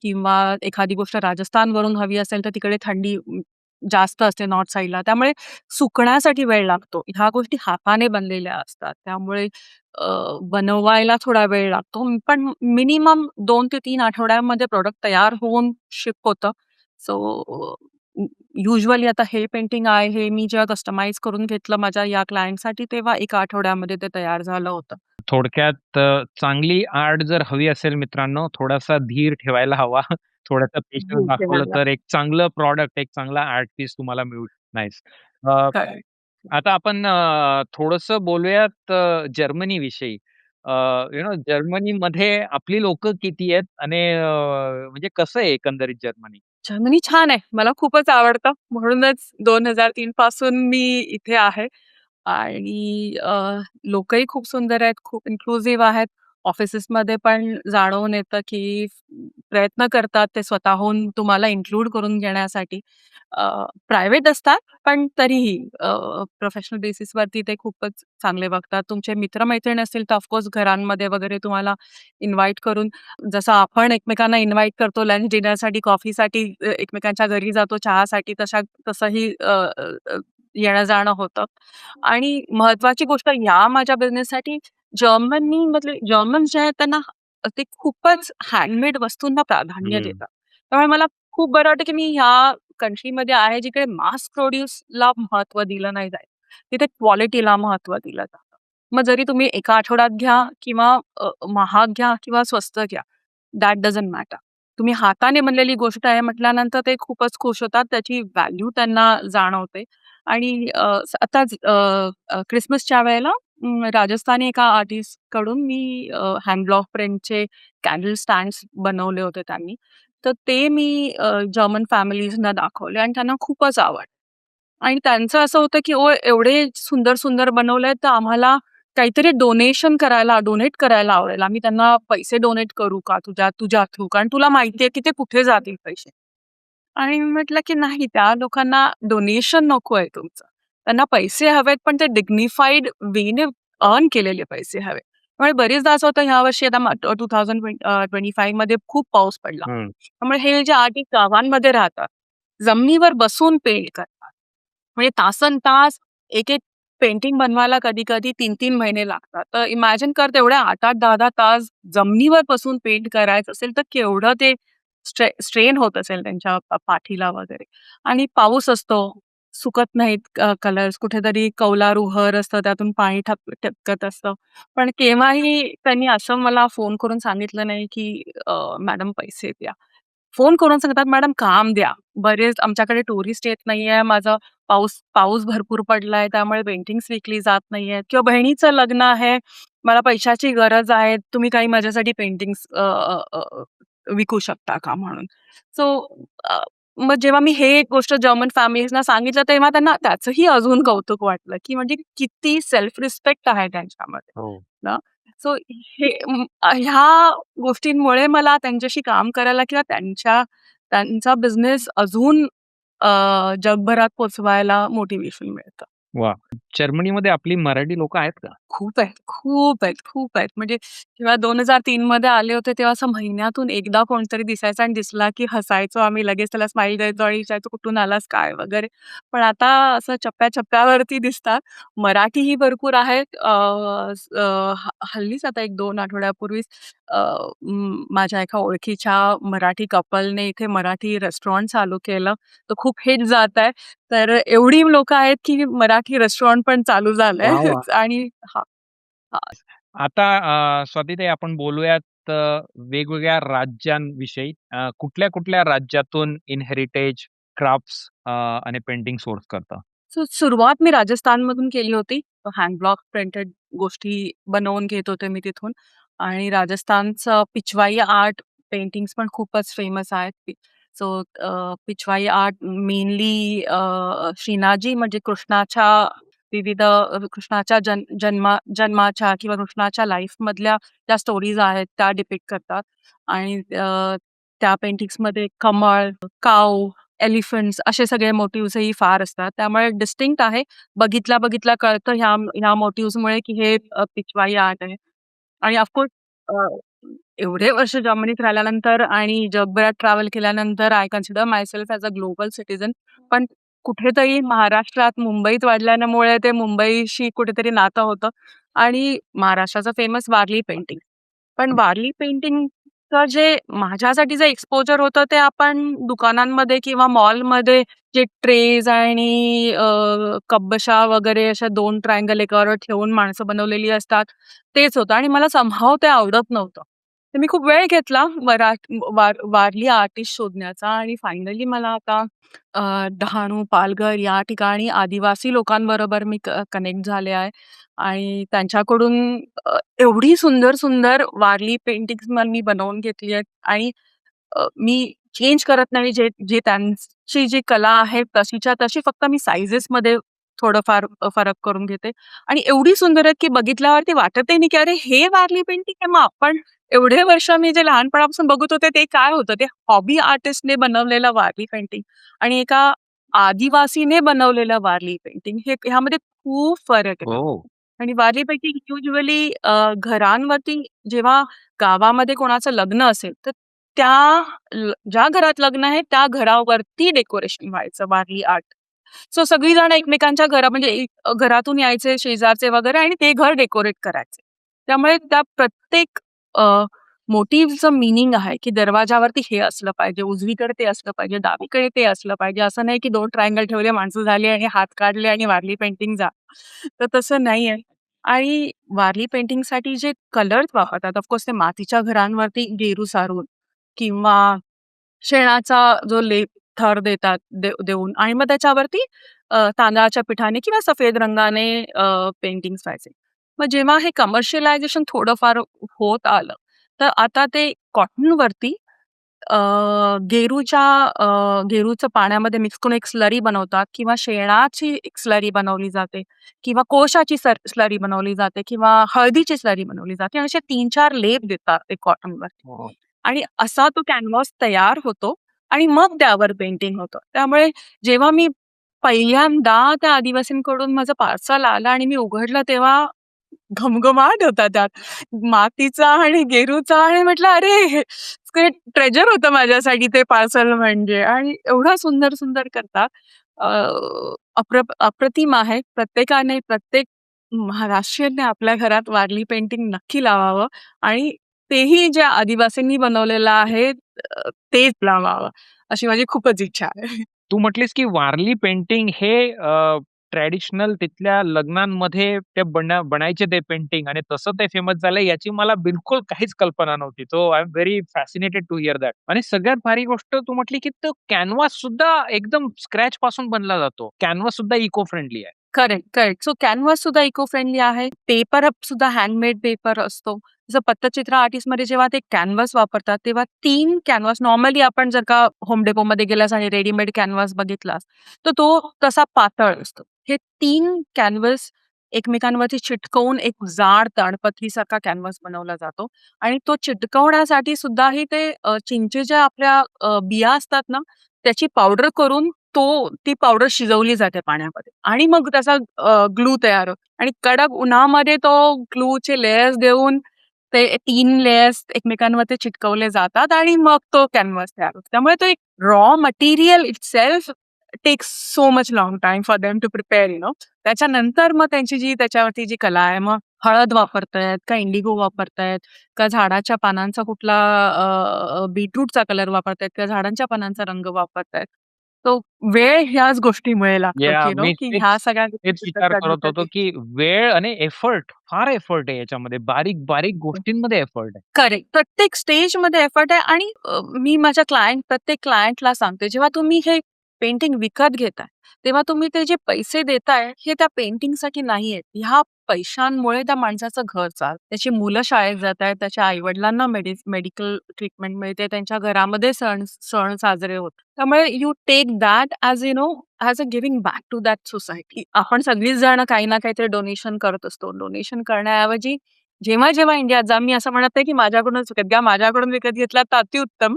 किंवा एखादी गोष्ट राजस्थानवरून हवी असेल तर तिकडे थंडी जास्त असते नॉर्थ साइडला. त्यामुळे सुकण्यासाठी वेळ लागतो. ह्या गोष्टी हाताने बनलेल्या असतात. त्यामुळे बनवायला थोडा वेळ लागतो. पण मिनिमम 2 ते 3 आठवड्यांमध्ये प्रॉडक्ट तयार होऊन शिप होतं. सो युजुअली आता हे पेंटिंग आहे, हे मी जेव्हा कस्टमाइज करून घेतलं माझ्या या क्लायंटसाठी, तेव्हा 1 आठवड्यामध्ये ते तयार झालं होतं. थोडक्यात चांगली आर्ट जर हवी असेल मित्रांनो, थोडासा धीर ठेवायला हवा. थोडासा पेशन्स दाखवलं तर एक चांगलं प्रॉडक्ट, एक चांगला आर्ट पीस तुम्हाला मिळू नाईस. करेक्ट. आता आपण थोडंसं बोलूयात जर्मनीविषयी. जर्मनीमध्ये आपली लोकं किती आहेत आणि म्हणजे कसं आहे एकंदरीत जर्मनी? जर्मनी छान आहे. मला खूपच आवडतं. म्हणूनच 2003 पासून मी इथे आहे आणि लोकही खूप सुंदर आहेत, खूप इन्क्लुसिव्ह आहेत. ऑफिसेसमध्ये पण जाणवून येतं, की प्रयत्न करतात ते स्वतःहून तुम्हाला इन्क्लूड करून घेण्यासाठी. प्रायव्हेट असतात, पण तरीही प्रोफेशनल बेसिसवरती ते खूपच चांगले वागतात. तुमचे मित्र-मैत्रिणी असतील तर ऑफकोर्स घरांमध्ये वगैरे तुम्हाला इन्व्हाईट करून जसं आपण एकमेकांना इन्व्हाईट करतो लंच डिनरसाठी, कॉफीसाठी एकमेकांच्या घरी जातो चहासाठी तसंही येणं-जाणं होतं. आणि महत्त्वाची गोष्ट या माझ्या बिझनेससाठी जर्मनीमधले जर्मन्स जे आहेत त्यांना ते खूपच हँडमेड वस्तूंना प्राधान्य हं. देतात. त्यामुळे मला खूप बरं वाटतं, की मी ह्या कंट्रीमध्ये आहे जिकडे मास प्रोड्यूसला महत्त्व दिलं नाही जात. तिथे क्वालिटीला महत्त्व दिलं जातं. मग जरी तुम्ही एका आठवड्यात घ्या किंवा महाग घ्या किंवा स्वस्त घ्या, दॅट डझंट मॅटर. तुम्ही हाताने बनलेली गोष्ट आहे म्हटल्यानंतर ते खूपच खुश होतात. त्याची व्हॅल्यू त्यांना जाणवते आणि ख्रिसमसच्या वेळेला राजस्थानी एका आर्टिस्टकडून मी हँड ब्लॉक प्रिंटचे कॅन्डल स्टँड्स बनवले होते त्यांनी. तर ते मी जर्मन फॅमिलीजना दाखवले आणि त्यांना खूपच आवडले. आणि त्यांचं असं होतं, की "ओ एवढे सुंदर-सुंदर बनवलेत, तर आम्हाला काहीतरी डोनेट करायला आवडेल. आम्ही त्यांना पैसे डोनेट करू का तुझ्या थ्रू? कारण तुला माहिती आहे, की ते कुठे जातील पैसे." आणि मी म्हटलं, की "नाही, त्या लोकांना डोनेशन नकोय तुमचं. त्यांना पैसे हवेत, पण ते डिग्निफाईड वेने अर्न केलेले पैसे हवे." त्यामुळे बरेचदा असं होतं ह्यावर्षी आता 2025 मध्ये खूप पाऊस पडला. हं. त्यामुळे हे जे आर्टिस्ट गावांमध्ये राहतात, जमिनीवर बसून पेंट करतात. म्हणजे तासनतास एक-एक पेंटिंग बनवायला कधी-कधी 3-3 महिने लागतात. तर इमॅजिन कर तेवढ्या 8-8, 10-10 तास जमिनीवर बसून पेंट करायचं असेल, तर केवढं ते स्ट्रेन होत असेल त्यांच्या पाठीला वगैरे. आणि पाऊस असतो, सुकत नाहीत कलर्स. कुठेतरी कौलारू हर असतं, त्यातून पाणी टपकत असतं. पण केव्हाही त्यांनी असं मला फोन करून सांगितलं नाही, की "मॅडम पैसे द्या." फोन करून सांगतात, "मॅडम काम द्या." बरेच आमच्याकडे टुरिस्ट येत नाहीये. माझं पाऊस पाऊस भरपूर पडलाय, त्यामुळे पेंटिंग्स विकली जात नाहीयेत किंवा बहिणीचं लग्न आहे, मला पैशाची गरज आहे. तुम्ही काही माझ्यासाठी पेंटिंग्स विकू शकता का म्हणून. सो मग जेव्हा मी हे एक गोष्ट जर्मन फॅमिलीजना सांगितलं, तेव्हा त्यांना त्याचंही अजून कौतुक वाटलं, की म्हणजे किती सेल्फ रिस्पेक्ट आहे त्यांच्यामध्ये हो. ना. सो ह्या गोष्टींमुळे मला त्यांच्याशी काम करायला किंवा त्यांचा बिझनेस अजून जगभरात पोहोचवायला मोटिव्हेशन मिळतं. वाह! जर्मनीमध्ये आपली मराठी लोकं आहेत का? खूप आहेत, खूप आहेत, खूप आहेत. म्हणजे जेव्हा 2003 मध्ये आले होते, तेव्हा असं महिन्यातून एकदा कोणतरी दिसायचा आणि दिसला की हसायचो आम्ही. लगेच त्याला स्माईल द्यायचो आणि विचारायचो, "कुठून आलास? काय?" वगैरे. पण आता असं चप्प्या-चप्प्यावरती दिसतात. मराठीही भरपूर आहेत. हल्लीच आता 1-2 आठवड्यापूर्वीच माझ्या एका ओळखीच्या मराठी कपलने इथे मराठी रेस्टॉरंट चालू केलं. तर खूप हिट जात आहे. तर एवढी लोकं आहेत, की मराठी रेस्टॉरंट पण चालू झालंय वाह! वाह! आणि हां, हां. आता स्वातीताई आपण बोलूयात वेगवेगळ्या राज्यांविषयी. कुठल्या-कुठल्या राज्यातून इनहेरिटेज, क्राफ्ट्स आणि पेंटिंग सोर्स करता? सो सुरुवात मी राजस्थानमधून केली होती. हँड ब्लॉक प्रिंटेड गोष्टी बनवून घेत होते मी तिथून आणि राजस्थानचं पिचवाई आर्ट पेंटिंग्स पण खूपच फेमस आहेत. So Pichwai art mainly Shrinathji म्हणजे कृष्णाच्या विविध कृष्णाच्या जन्माच्या किंवा कृष्णाच्या लाईफमधल्या ज्या स्टोरीज आहेत त्या डिपिक्ट करतात आणि त्या पेंटिंग्समध्ये कमळ, काऊ, एलिफंट्स असे सगळे मोटिव्हजही फार असतात. त्यामुळे डिस्टिंक्ट आहे. बघितल्या कळतं ह्या मोटिव्हजमुळे की हे पिचवाई आर्ट आहे. आणि ऑफकोर्स एवढे वर्ष जर्मनीत राहिल्यानंतर आणि जगभरात ट्रॅव्हल केल्यानंतर I consider myself as a global citizen. पण कुठेतरी महाराष्ट्रात, मुंबईत वाढल्यामुळे ते मुंबईशी कुठेतरी नातं होतं आणि महाराष्ट्राचं फेमस वारली पेंटिंग. पण वारली पेंटिंगचं जे माझ्यासाठी जे एक्सपोजर होतं ते आपण दुकानांमध्ये किंवा मॉलमध्ये जे ट्रेज आणि कपबशा वगैरे अशा 2 ट्रायंगल एकावर ठेवून माणसं बनवलेली असतात, तेच होतं आणि मला समहाऊ ते आवडत नव्हतं. तर मी खूप वेळ घेतला वारली आर्टिस्ट शोधण्याचा आणि फायनली मला आता डहाणू, पालघर या ठिकाणी आदिवासी लोकांबरोबर मी कनेक्ट झाले आहे आणि त्यांच्याकडून एवढी सुंदर वारली पेंटिंग्स मी बनवून घेतली आहेत आणि मी चेंज करत नाही. जे जे त्यांची जी कला आहे तशीच्या तशी फक्त मी साइझेसमध्ये थोडंफार फरक करून घेते आणि एवढी सुंदर आहेत, की बघितल्यावरती वाटतही नाही, की अरे हे वारली पेंटिंग आहे. मग आपण एवढे वर्ष मी जे लहानपणापासून बघत होते ते काय होतं? ते हॉबी आर्टिस्टने बनवलेलं वारली पेंटिंग आणि एका आदिवासीने बनवलेलं वारली पेंटिंग ह्यामध्ये खूप फरक आहे. हो. आणि वारली पेंटिंग युजुअली घरांवरती जेव्हा गावामध्ये कोणाचं लग्न असेल, तर ज्या घरात लग्न आहे त्या घरावरती डेकोरेशन व्हायचं वारली आर्ट. सो सगळीजण एकमेकांच्या म्हणजे घरातून यायचे शेजारचे वगैरे आणि ते घर डेकोरेट करायचे. त्यामुळे त्या प्रत्येक मोटिव्हचं मीनिंग आहे, की दरवाजावरती हे असलं पाहिजे, उजवीकडे ते असलं पाहिजे, डावीकडे ते असलं पाहिजे. असं नाही की 2 ट्रायंगल ठेवले, माणसं झाली आणि हात काढले आणि वारली पेंटिंग जा. तर तसं नाहीये. आणि वारली पेंटिंगसाठी जे कलर्स वापरतात, ऑफकोर्स ते मातीच्या घरांवरती गेरू सारून किंवा शेणाचा जो लेप थर देतात देऊन आणि मग त्याच्यावरती तांदळाच्या पिठाने किंवा सफेद रंगाने पेंटिंग्स व्हायचे. मग जेव्हा हे कमर्शियलायझेशन थोडंफार होत आलं, तर आता ते कॉटनवरती अ, गेरूचं पाण्यामध्ये मिक्स करून एक स्लरी बनवतात किंवा शेणाची एक स्लरी बनवली जाते किंवा कोळशाची स्लरी बनवली जाते किंवा हळदीची स्लरी बनवली जाते आणि असे 3-4 लेप देतात ते कॉटनवरती. हो. आणि असा तो कॅनव्हास तयार होतो आणि मग त्यावर पेंटिंग होतं. त्यामुळे जेव्हा मी पहिल्यांदा त्या आदिवासींकडून माझं पार्सल आलं आणि मी उघडलं तेव्हा घमघमाट होता त्यात. मातीचा आणि गेरूचा आणि म्हटलं, "अरे, ते ट्रेजर होतं माझ्यासाठी ते पार्सल म्हणजे." आणि एवढं सुंदर करतात. अ, अप्रतिम आहे. प्रत्येक महाराष्ट्रीयनने आपल्या घरात वारली पेंटिंग नक्की लावावं आणि तेही ज्या आदिवासींनी बनवलेलं आहे तेच लावावं, अशी माझी खूपच इच्छा आहे. तू म्हटलीस की वारली पेंटिंग हे ट्रेडिशनल तिथल्या लग्नांमध्ये ते बनायचे ते पेंटिंग आणि तसं ते फेमस झालं याची मला बिलकुल काहीच कल्पना नव्हती. So I am very fascinated to hear that. आणि सगळ्यात भारी गोष्ट तू म्हटली की तो कॅनव्हास सुद्धा एकदम स्क्रॅच पासून बनला जातो. कॅनव्हास सुद्धा इको फ्रेंडली आहे. करेक्ट. सो कॅनव्हास सुद्धा इको फ्रेंडली आहे. पेपर सुद्धा हँडमेड पेपर असतो. जसं पट्टचित्र आर्टिस्टमध्ये जेव्हा ते कॅनव्हास वापरतात, तेव्हा 3 कॅनव्हास नॉर्मली आपण जर का होम डेपोमध्ये गेलास आणि रेडीमेड कॅनव्हास बघितलास, तर तो तसा पातळ असतो. हे 3 कॅनव्हास एकमेकांवरती चिटकवून एक जाड ताडपत्रीसारखा कॅनव्हास बनवला जातो आणि तो चिटकवण्यासाठी सुद्धाही ते चिंचेच्या आपल्या बिया असतात ना, त्याची पावडर करून ती पावडर शिजवली जाते पाण्यामध्ये आणि मग त्याचा ग्लू तयार होतो आणि कडक उन्हामध्ये तो ग्लूचे लेयर्स देऊन ते 3 लेयर्स एकमेकांवरती चिटकवले जातात आणि मग तो कॅनव्हास तयार होतो. त्यामुळे तो एक raw material itself takes so much long time for them to prepare त्याच्यानंतर मग त्यांची त्याच्यावरती जी कला आहे, मग हळद वापरतायत का इंडिगो वापरतायत का झाडाच्या पानांचा कुठला बीटरूटचा कलर वापरतायत किंवा झाडांच्या पानांचा रंग वापरतायत. तो वेळ ह्याच गोष्टीमुळे लागतो, याह! की मी की तेच ह्या सगळ्या तेच गोष्टी विचार करत होतो, कधी-कधी की वेळ आणि एफर्ट, फार एफर्ट आहे याच्यामध्ये. बारीक-बारीक गोष्टींमध्ये एफर्ट आहे. करेक्ट. प्रत्येक स्टेजमध्ये एफर्ट आहे आणि मी माझ्या प्रत्येक क्लायंटला सांगते, जेव्हा तुम्ही हे पेंटिंग विकत घेताय, तेव्हा तुम्ही ते जे पैसे देताय, हे त्या पेंटिंगसाठी नाहीयेत. ह्या पैशांमुळे त्या माणसाचं घर चालतं. त्याची मुलं शाळेत जातायत, त्याच्या आई-वडिलांना मेडिकल ट्रीटमेंट मिळते, त्यांच्या घरामध्ये सण सण साजरे होतात. त्यामुळे you take that as a giving back to that society. आपण सगळीच जण काही ना काहीतरी डोनेशन करत असतो. डोनेशन करण्याऐवजी जेव्हा इंडियात जा, मी असं म्हणत नाही की माझ्याकडूनच विकत घ्या, माझ्याकडून विकत घेतलात तर अतिउत्तम.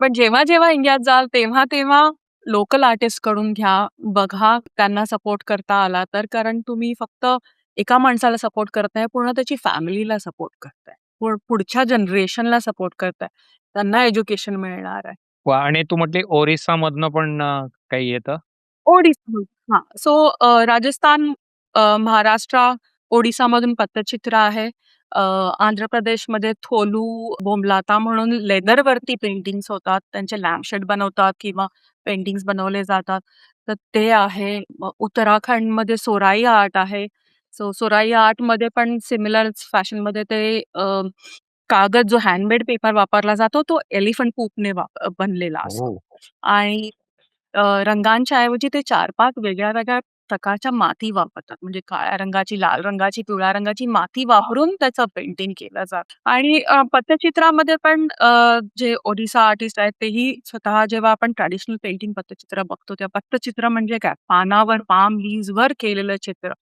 पण जेव्हा इंडियात जाल तेव्हा लोकल आर्टिस्टकडून घ्या, बघा त्यांना सपोर्ट करता आला तर. कारण तुम्ही फक्त एका माणसाला सपोर्ट करत नाही, पूर्ण त्याची फॅमिलीला सपोर्ट करताय. पुढच्या जनरेशनला सपोर्ट करताय. त्यांना एज्युकेशन मिळणार आहे. वाह! आणि तू म्हटली ओरिसामधनं पण काही येतं? ओडिसा. हां. सो राजस्थान, महाराष्ट्र, ओडिसामधून पट्टचित्र आहे. आंध्र प्रदेशमध्ये थोलू बोमलाता म्हणून लेदरवरती पेंटिंग्स होतात. त्यांचे लॅम्पशेड बनवतात किंवा पेंटिंग्स बनवले जातात. तर ते आहे. मग उत्तराखंडमध्ये सोराई आर्ट आहे. सो सोराई आर्टमध्ये पण सिमिलर फॅशनमध्ये ते कागद जो हँडमेड पेपर वापरला जातो, तो एलिफंट पूपने बनलेला असतो. हो. आणि रंगांच्या ऐवजी ते 4-5 वेगळ्या-वेगळ्या प्रकारच्या माती वापरतात. म्हणजे काळ्या रंगाची, लाल रंगाची, पिवळ्या रंगाची माती वापरून त्याचं पेंटिंग केलं जातं. आणि पट्टचित्रामध्ये पण जे ओडिसा आर्टिस्ट आहेत तेही स्वतः जेव्हा आपण ट्रॅडिशनल पेंटिंग पट्टचित्र बघतो, तेव्हा पट्टचित्र म्हणजे काय? पानावर, पाम लीव्हजवर केलेलं चित्र.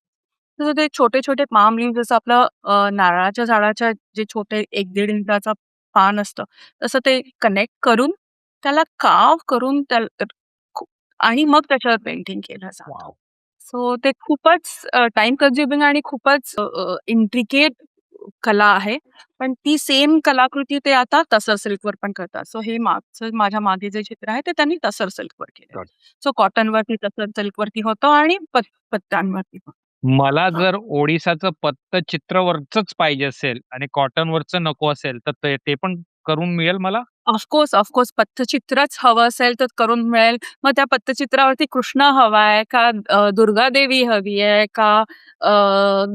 तसं ते छोटे-छोटे पाम लीव्हज जसं आपलं नारळाच्या झाडाच्या जे छोटे 1-1.5 इंचाचं पान असतं, तसं ते कनेक्ट करून त्याला कार्व्ह करून आणि मग त्याच्यावर पेंटिंग केलं जातं. वॉव! सो ते खूपच टाईम कन्झ्युमिंग आणि खूपच इंट्रिकेट कला आहे. पण ती सेम कलाकृती ते आता तसर सिल्कवर पण करतात. सो हे माझ्या मागे जे चित्र आहे ते त्यांनी तसर सिल्कवर केलंय. गॉट सो कॉटनवरती तसर सिल्कवरती होतं आणि पत्त्यांवरती पण. मला जर ओडिसाचं पट्टचित्रवरचंच पाहिजे असेल आणि कॉटनवरचं नको असेल, तर ते पण करून मिळेल मला? ऑफकोर्स पट्टचित्रच हवं असेल तर करून मिळेल. मग त्या पट्टचित्रावरती कृष्ण हवाय का दुर्गादेवी हवी आहे का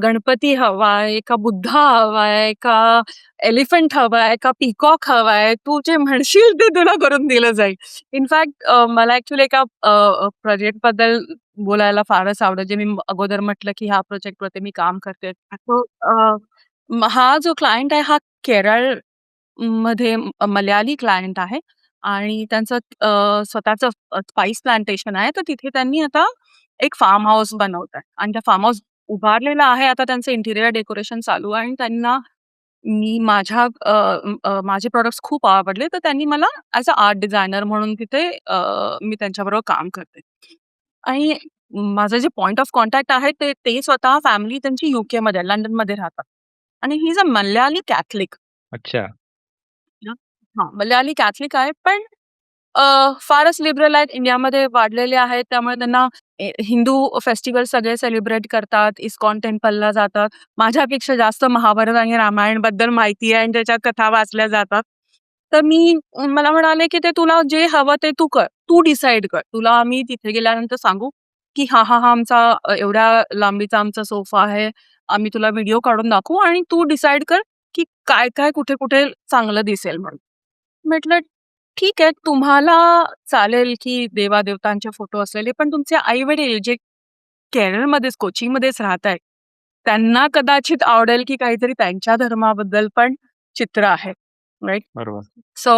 गणपती हवाय का बुद्धा हवाय का एलिफंट हवाय का पीकॉक हवाय, तू जे म्हणशील ते तुला करून दिलं जाईल. इनफॅक्ट मला ॲक्चुअली एका प्रोजेक्टबद्दल बोलायला फारच आवडेल. जे मी अगोदर म्हटलं की ह्या प्रोजेक्टवरती मी काम करते. सो हा जो क्लायंट आहे हा केरळ मध्ये मल्याळी क्लायंट आहे आणि त्यांचं स्वतःचं स्पाइस प्लांटेशन आहे. तर तिथे त्यांनी आता एक फार्म हाऊस बनवतायत आणि त्या फार्म हाऊस उभारलेला आहे. आता त्यांचं इंटिरियर डेकोरेशन चालू आहे आणि त्यांना माझे प्रॉडक्ट्स खूप आवडले. तर त्यांनी मला ॲज अ आर्ट डिझायनर म्हणून तिथे मी त्यांच्याबरोबर काम करते. आणि माझं जे पॉइंट ऑफ कॉन्टॅक्ट आहे ते स्वतः फॅमिली त्यांची यूकेमध्ये लंडनमध्ये राहतात आणि he is a Malayali Catholic. अच्छा. हां, मल्याळी कॅथलिक आहे, पण फारच लिबरल आहेत. इंडियामध्ये वाढलेले आहेत. त्यामुळे त्यांना हिंदू फेस्टिव्हल सगळे सेलिब्रेट करतात. इस्कॉन टेम्पलला जातात. माझ्यापेक्षा जास्त महाभारत आणि रामायणबद्दल माहिती आहे आणि त्याच्या कथा वाचल्या जातात. तर मला म्हणाले, की "ते तुला जे हवं ते तू कर. तू डिसाईड कर. तुला आम्ही तिथे गेल्यानंतर सांगू, की हा आमचा एवढ्या लांबीचा आमचा सोफा आहे. आम्ही तुला व्हिडिओ काढून दाखवू आणि तू डिसाईड कर, की काय, कुठे चांगलं दिसेल म्हणून." म्हटलं, "ठीक आहे, तुम्हाला चालेल, की देवा-देवतांचे फोटो असलेले, पण तुमचे आई-वडील जे केरळमध्येच, कोचीमध्येच राहतायत, त्यांना कदाचित आवडेल, की काहीतरी त्यांच्या धर्माबद्दल पण चित्र आहे." राइट? बरोबर. सो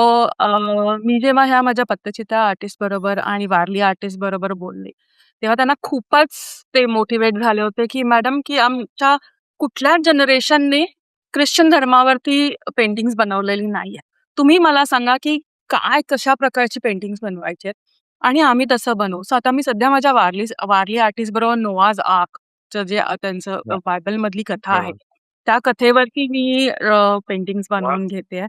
मी जेव्हा ह्या माझ्या पट्टचित्र आर्टिस्ट बरोबर आणि वारली आर्टिस्ट बरोबर बोलले, तेव्हा त्यांना खूपच ते मोटिव्हेट झाले होते, की मॅडम की आमच्या कुठल्याच जनरेशनने ख्रिश्चन धर्मावरती पेंटिंग्स बनवलेली नाहीये. तुम्ही मला सांगा, की काय कशा प्रकारची पेंटिंग्स बनवायची आहेत आणि आम्ही तसं बनवू. सो आता मी सध्या माझ्या वारली आर्टिस्ट बरोबर नोआज आर्कचं जे त्यांचं वाह! बायबलमधली कथा आहे. बरोबर. त्या कथेवरती मी पेंटिंग्स वाह! बनवून घेतेय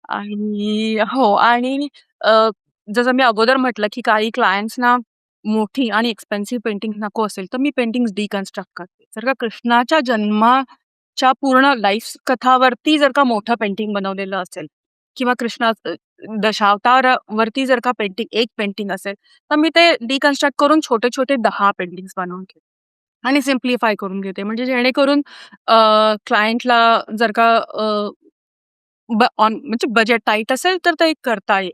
आणि हो आणि अ, जसं मी अगोदर म्हटलं, की काही क्लायंट्सना मोठी आणि एक्सपेन्सिव्ह पेंटिंग नको असेल, तर मी पेंटिंग्स डिकन्स्ट्रक्ट करते. जर का कृष्णाच्या जन्माच्या पूर्ण लाईफ कथावरती जर का मोठं पेंटिंग बनवलेलं असेल किंवा दशावतारावरती जर का एक पेंटिंग असेल, तर मी ते डिकन्स्ट्रक्ट करून छोटे-छोटे 10 पेंटिंग्स बनवून घेते आणि सिम्प्लिफाय करून घेते. म्हणजे जेणेकरून क्लायंटला जर का म्हणजे बजेट टाईट असेल तर ते करता येईल.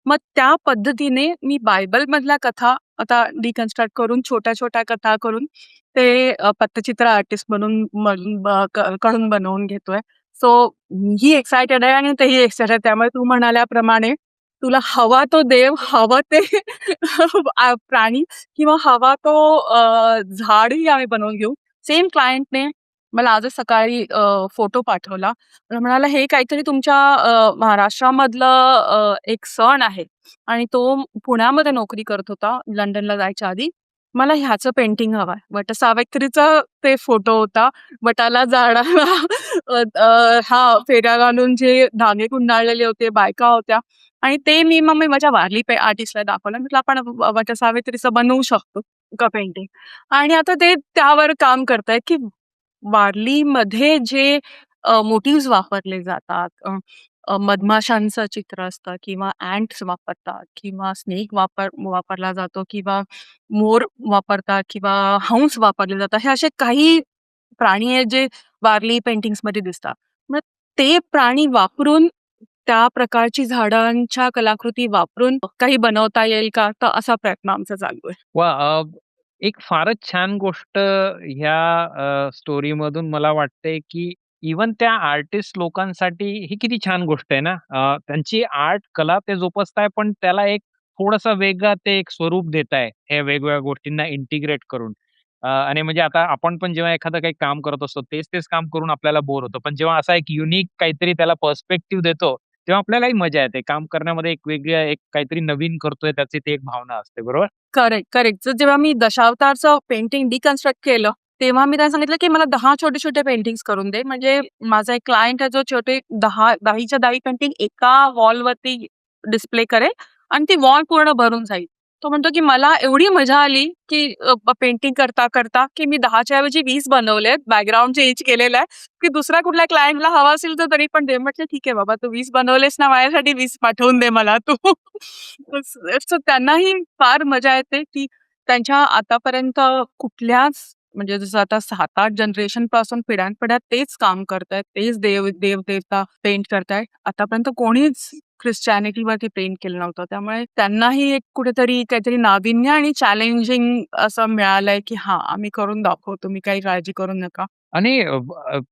मग त्या पद्धतीने मी बायबलमधल्या कथा आता डिकन्स्ट्रक्ट करून छोट्या-छोट्या कथा करून ते पट्टचित्र आर्टिस्ट म्हणून कडून बनवून घेतोय. सो मीही एक्सायटेड आहे आणि तेही एक्सायटेड आहे. त्यामुळे तू म्हणाल्याप्रमाणे तुला हवा तो देव, हवं ते प्राणी किंवा हवा तो झाडही आम्ही बनवून घेऊ. सेम क्लायंटने मला आजच सकाळी फोटो पाठवला. मला म्हणाला, "हे काहीतरी तुमच्या महाराष्ट्रामधलं एक सण आहे आणि तो पुण्यामध्ये नोकरी करत होता लंडनला जायच्या आधी. मला ह्याचं पेंटिंग हवंय." वटसावित्रीचा ते फोटो होता. वटाला जाणारा हां, फेऱ्या घालून जे धागे गुंडाळलेले होते, बायका होत्या आणि ते मग मी माझ्या वारली आर्टिस्टला दाखवलं. म्हटलं, "आपण वटसावित्रीचं बनवू शकतो का पेंटिंग?" आणि आता ते त्यावर काम करतायत, की वारलीमध्ये जे मोटिव्हज वापरले जातात. मधमाशांचं चित्र असतं किंवा अँट्स वापरतात किंवा स्नेक वापरला जातो किंवा मोर वापरतात किंवा हंस वापरले जातात. हे असे काही प्राणी आहेत जे वारली पेंटिंग्समध्ये दिसतात. मग ते प्राणी वापरून त्या प्रकारची झाडांच्या कलाकृती वापरून काही बनवता येईल का? तर असा प्रयत्न आमचा चालू आहे. वाह! एक फारच छान गोष्ट ह्या स्टोरीमधून मला वाटतंय, की इव्हन त्या आर्टिस्ट लोकांसाठी ही किती छान गोष्ट आहे ना. त्यांची आर्ट कला ते जोपासताय, पण त्याला एक थोडासा वेगळा ते एक स्वरूप देताय, ह्या वेगवेगळ्या गोष्टींना इंटिग्रेट करून. आणि म्हणजे आता आपण पण जेव्हा एखादं काही काम करत असतो, तेच-तेच काम करून आपल्याला बोर होतं. पण जेव्हा असा एक युनिक काहीतरी त्याला पर्स्पेक्टिव्ह देतो, तेव्हा आपल्यालाही मजा येते. काम करण्यामध्ये एक वेगळी एक काहीतरी नवीन करतोय त्याची ती एक भावना असते. बरोबर? Correct, correct. तर जेव्हा मी दशावतारचं पेंटिंग डिकन्स्ट्रक्ट केलं, तेव्हा मी त्यांना सांगितलं, की मला 10 छोटे-छोटे पेंटिंग्स करून दे. म्हणजे माझा एक क्लायंट आहे जो छोटे 10च्या 10 पेंटिंग एका वॉलवरती डिस्प्ले करेल आणि ती वॉल पूर्ण भरून जाईल. तो म्हणतो, की मला एवढी मजा आली, की पेंटिंग करता, की मी 10च्या ऐवजी 20 बनवलेत. बॅकग्राऊंड चेंज केलेलं आहे, की दुसऱ्या कुठल्या क्लायंटला हवा असेल तर तरी पण दे. म्हटलं, "ठीक आहे बाबा, तू 20 बनवलेस ना, माझ्यासाठी 20 पाठवून दे मला तू." सो त्यांनाही फार मजा येते, की त्यांच्या आतापर्यंत कुठल्याच म्हणजे जसं आता 7-8 जनरेशनपासून पिढ्यानपिढ्या तेच काम करतायत. तेच देव-देवता पेंट करतायत. आतापर्यंत कोणीच ख्रिश्चॅनिटीवरती पेंट केलं नव्हतं. त्यामुळे त्यांनाही एक कुठेतरी काहीतरी नाविन्य आणि चॅलेंजिंग असं मिळालंय, की हां, आम्ही करून दाखवू. तुम्ही काही काळजी करू नका. आणि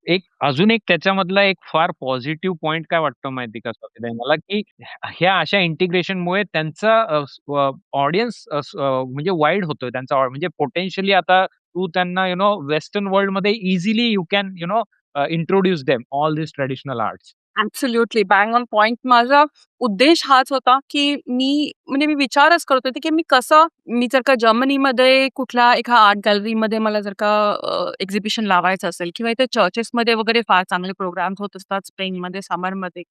एक अजून एक त्याच्यामधला एक फार पॉझिटिव्ह पॉइंट काय वाटतो माहिती का स्वातीताई मला, की ह्या अशा इंटिग्रेशनमुळे त्यांचा ऑडियन्स म्हणजे वाईड होतोय त्यांचा म्हणजे पोटेन्शियली आता तू त्यांना वेस्टर्न वर्ल्डमध्ये easily you can introduce them all this traditional arts. Absolutely bang on point. माझा उद्देश हाच होता, की मी विचारच करत होते, की मी जर का जर्मनीमध्ये कुठल्या एका आर्ट गॅलरीमध्ये मला जर का एक्झिबिशन लावायचं असेल किंवा इथे चर्चेसमध्ये वगैरे फार चांगले प्रोग्राम्स होत असतात स्पेनमध्ये, समरमध्ये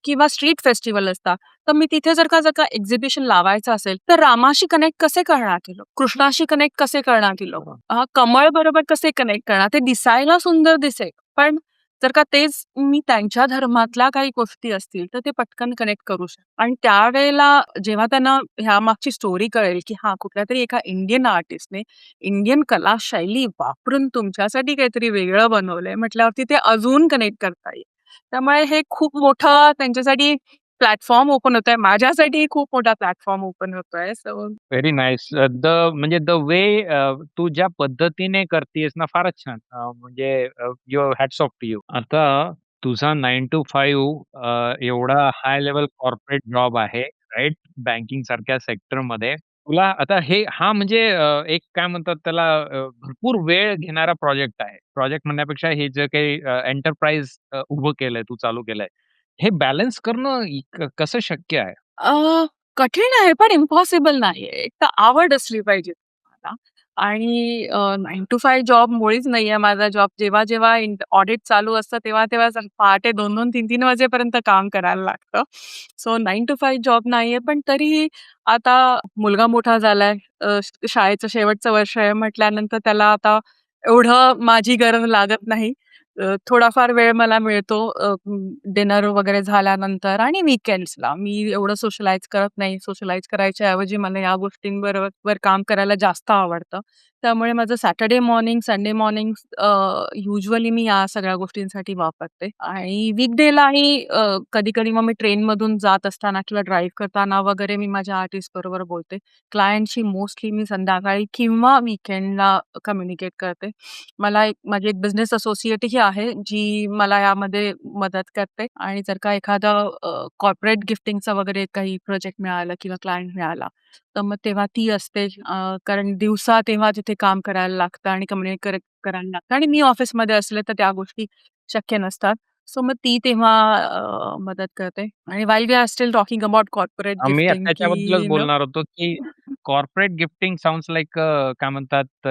किंवा स्ट्रीट फेस्टिव्हल असतात. तर मी तिथे जर का एक्झिबिशन लावायचं असेल, तर रामाशी कनेक्ट कसे करणार ती लोक? कृष्णाशी कनेक्ट कसे करणार ती लोक? कमळ बरोबर कसे कनेक्ट करणार? ते दिसायला सुंदर दिसेल, पण जर का तेच मी त्यांच्या धर्मातल्या काही गोष्टी असतील, तर ते पटकन कनेक्ट करू शकतात. आणि त्यावेळेला जेव्हा त्यांना ह्यामागची स्टोरी कळेल, की हां, कुठल्यातरी एका इंडियन आर्टिस्टने इंडियन कला शैली वापरून तुमच्यासाठी काहीतरी वेगळं बनवलंय म्हटल्यावरती ते अजून कनेक्ट करता येईल. त्यामुळे हे खूप मोठं त्यांच्यासाठी प्लॅटफॉर्म ओपन होतोय. माझ्यासाठी खूप मोठा प्लॅटफॉर्म ओपन होतोय. So very nice. म्हणजे द वे तू ज्या पद्धतीने करतीयेस ना फारच छान. म्हणजे your hats off to you. आता तुझा 9 to 5 एवढा हाय लेव्हल कॉर्पोरेट जॉब आहे, राइट? बँकिंग सारख्या सेक्टरमध्ये. तुला आता म्हणजे एक काय म्हणतात त्याला भरपूर वेळ घेणारा प्रोजेक्ट आहे. प्रोजेक्ट म्हणण्यापेक्षा हे जे काही एंटरप्राइज उभं केलंय, तू चालू केलंय. हे बॅलन्स करणं कसं शक्य आहे? अ, कठीण आहे पण इम्पॉसिबल नाहीये. एक तर आवड असली पाहिजे तुम्हाला आणि 9 to 5 जॉब मुळीच नाहीये माझा जॉब. जेव्हा ऑडिट चालू असतं तेव्हा पहाटे 2-2, 3-3 वाजेपर्यंत काम करायला लागतं. सो 9 to 5 जॉब नाहीये. पण तरीही आता मुलगा मोठा झालाय. शाळेचं शेवटचं वर्ष आहे म्हटल्यानंतर त्याला आता एवढं माझी गरज लागत नाही. थोडाफार वेळ मला मिळतो डिनर वगैरे झाल्यानंतर आणि वीकेंड्सला. मी एवढं सोशलाईज करत नाही. सोशलाईज करायच्या ऐवजी मला या गोष्टींवर काम करायला जास्त आवडतं. त्यामुळे माझं Saturday morning, Sunday morning usually मी या सगळ्या गोष्टींसाठी वापरते आणि वीकडे कधी-कधी मग मी ट्रेनमधून जात असताना किंवा ड्राईव्ह करताना वगैरे मी माझ्या आर्टिस्ट बरोबर बोलते. क्लायंटशी मोस्टली मी संध्याकाळी किंवा वीकेंडला कम्युनिकेट करते. माझी एक बिझनेस असोसिएटही आहे, जी मला यामध्ये मदत करते आणि जर का एखादं कॉर्पोरेट गिफ्टिंगचा वगैरे काही प्रोजेक्ट मिळाला किंवा क्लायंट मिळाला, तर मग तेव्हा ती असते. कारण दिवसा तेव्हा तिथे काम करायला लागतं आणि कम्युनिकेट करायला लागतं आणि मी ऑफिसमध्ये असले तर त्या गोष्टी शक्य नसतात. सो मग ती तेव्हा मदत करते आणि while we are still talking about corporate मी गिफ्टिंग त्याच्याबद्दलच की बोलणार होतो, की कॉर्पोरेट गिफ्टिंग साउंड्स लाइक काय म्हणतात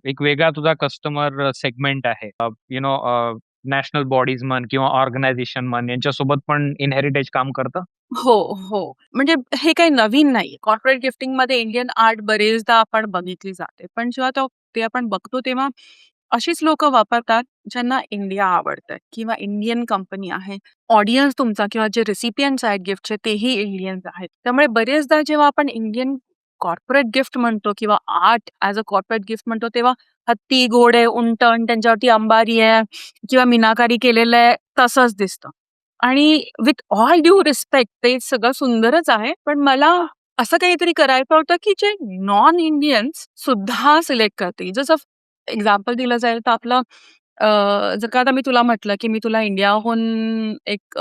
एक वेगळा तुझा कस्टमर सेगमेंट आहे. नॅशनल बॉडीज म्हण किंवा ऑर्गनायझेशन म्हण यांच्यासोबत पण इनहेरिटेज काम करतं? हो, हो. म्हणजे हे काही नवीन नाहीये. कॉर्पोरेट गिफ्टिंगमध्ये इंडियन आर्ट बरेचदा आपण बघितली जाते. पण जेव्हा ते आपण बघतो तेव्हा अशीच लोकं वापरतात ज्यांना इंडिया आवडतंय किंवा इंडियन कंपनी आहे. ऑडियन्स तुमचा किंवा जे रिसिपियंट्स आहेत गिफ्टचे तेही इंडियन्स आहेत. त्यामुळे बरेचदा जेव्हा आपण इंडियन कॉर्पोरेट गिफ्ट म्हणतो किंवा art as a corporate gift म्हणतो तेव्हा हत्ती, घोडे, उंट आणि त्यांच्यावरती अंबारी आहे किंवा मीनाकारी केलेलं आहे तसंच दिसतं. आणि विथ ऑल ड्यू रिस्पेक्ट ते सगळं सुंदरच आहे. पण मला असं काहीतरी करायचं होतं, की जे नॉन इंडियन्स सुद्धा सिलेक्ट करतील. जसं एक्झाम्पल दिलं जाईल तर आपलं जर का आता मी तुला म्हटलं, की मी तुला इंडियाहून एक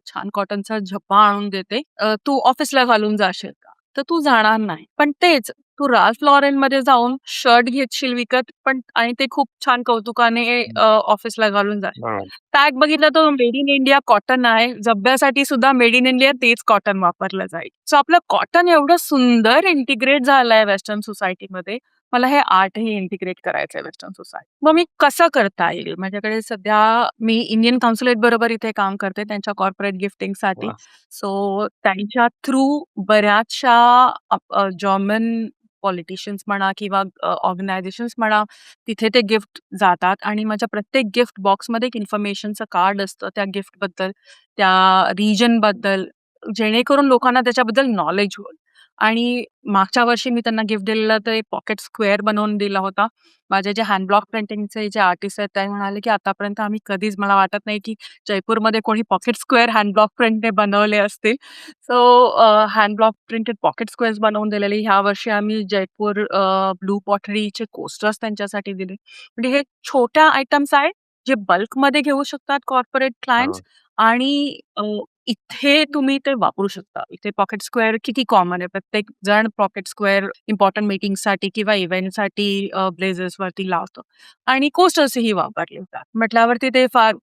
छान कॉटनचा झब्बा आणून देते. तू ऑफिसला घालून जाशील का? तर तू जाणार नाही. पण तेच तू राल्फ लॉरेनमध्ये जाऊन शर्ट घेशील विकत पण आणि ते खूप छान कौतुकाने ऑफिसला घालून जाशील. बरोबर. टॅग बघितला तर मेड इन इंडिया कॉटन आहे. झब्ब्यासाठी सुद्धा मेड इन इंडिया तेच कॉटन वापरलं जाईल. सो आपलं कॉटन एवढं सुंदर इंटिग्रेट झालंय वेस्टर्न सोसायटीमध्ये. मला हे आर्टही इंटिग्रेट करायचंय वेस्टर्न सोसायटी. मग मी कसं करता येईल? माझ्याकडे सध्या मी इंडियन कौन्सिलेट बरोबर इथे काम करते त्यांच्या कॉर्पोरेट गिफ्टिंगसाठी. वाह! सो त्यांच्या थ्रू बऱ्याचशा जर्मन पॉलिटिशियन्स म्हणा किंवा ऑर्गनायझेशन्स म्हणा, तिथे ते गिफ्ट जातात आणि माझ्या प्रत्येक गिफ्ट बॉक्समध्ये एक इन्फॉर्मेशनचं कार्ड असतं त्या गिफ्टबद्दल, त्या रिजनबद्दल, जेणेकरून लोकांना त्याच्याबद्दल नॉलेज होईल. आणि मागच्या वर्षी मी त्यांना गिफ्ट दिलेलं तर एक पॉकेट स्क्वेअर बनवून दिला होता. माझे जे हँड ब्लॉक प्रिंटिंगचे जे आर्टिस्ट आहेत ते म्हणाले, की आतापर्यंत आम्ही कधीच मला वाटत नाही, की जयपूरमध्ये कोणी पॉकेट स्क्वेअर हँड ब्लॉक प्रिंटने बनवले असतील. So hand block printed pocket squares बनवून दिलेले. ह्या वर्षी आम्ही जयपूर ब्लू पॉटरीचे कोस्टर्स त्यांच्यासाठी दिले. म्हणजे हे छोट्या आयटम्स आहेत, जे बल्कमध्ये घेऊ शकतात कॉर्पोरेट क्लायंट्स बरोबर. आणि इथे तुम्ही ते वापरू शकता. इथे पॉकेट स्क्वेअर किती कॉमन आहे. प्रत्येक जण पॉकेट स्क्वेअर इम्पोर्टंट मीटिंगसाठी किंवा इव्हेंटसाठी ब्लेझर्सवरती लावतो आणि कोस्टर्सही वापरले जातात. म्हटल्यावरती ते फार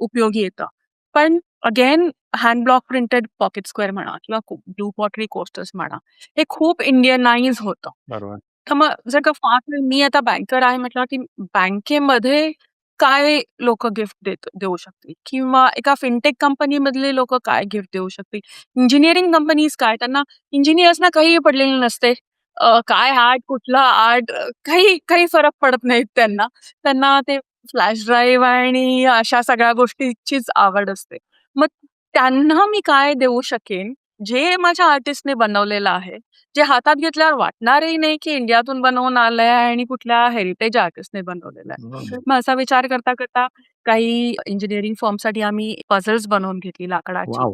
उपयोगी येतं. पण again hand block printed pocket square म्हणा किंवा ब्लू पॉटरी कोस्टर्स म्हणा, हे खूप इंडियनाइज होतं. बरोबर. तर मग जर का फार मी आता बँकर आहे म्हटल्यावर, की बँकेमध्ये काय लोकं गिफ्ट देऊ शकतील किंवा एका फिनटेक कंपनीमधले लोकं काय गिफ्ट देऊ शकतील. इंजिनिअरिंग कंपनीज काय त्यांना इंजिनिअर्सना काहीही पडलेलं नसते. काय आर्ट, कुठला आर्ट काही काही फरक पडत नाहीत त्यांना. त्यांना ते फ्लॅश ड्राईव्ह आणि अशा सगळ्या गोष्टीचीच आवड असते. मग त्यांना मी काय देऊ शकेन, जे माझ्या आर्टिस्टने बनवलेलं आहे. जे हातात घेतल्यावर वाटणारही नाही, की इंडियातून बनवून आलंय आणि कुठल्या हेरिटेज आर्टिस्टने बनवलेलं आहे. बरोबर. मग असा विचार करता काही इंजिनिअरिंग फर्मसाठी आम्ही पझल्स बनवून घेतली लाकडाची, वॉव!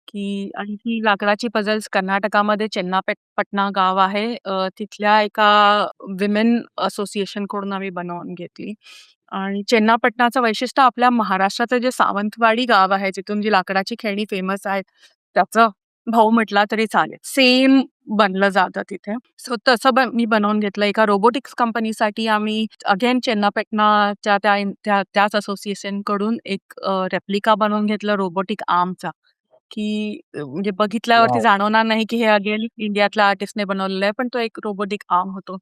की आणि ही लाकडाची पझल्स कर्नाटकामध्ये चेन्नापटना गाव आहे. तिथल्या एका विमेन असोसिएशनकडून आम्ही बनवून घेतली. आणि चेन्नापटनाचं वैशिष्ट्य आपल्या महाराष्ट्राचं जे सावंतवाडी गाव आहे, जिथून जी लाकडाची खेळणी फेमस आहेत, त्याचं. भाऊ म्हटला तरी चालेल. सेम बनलं जातं तिथे. सो तसं मी बनवून घेतलं. एका रोबोटिक्स कंपनीसाठी आम्ही अगेन चेन्नापटणाच्या त्याच असोसिएशनकडून एक रेप्लिका बनवून घेतलं रोबोटिक आर्मचा. की म्हणजे बघितल्यावरती वॉव! जाणवणार नाही की हे अगेन इंडियातल्या आर्टिस्टने बनवलेलं आहे. पण तो एक रोबोटिक आर्म होतो.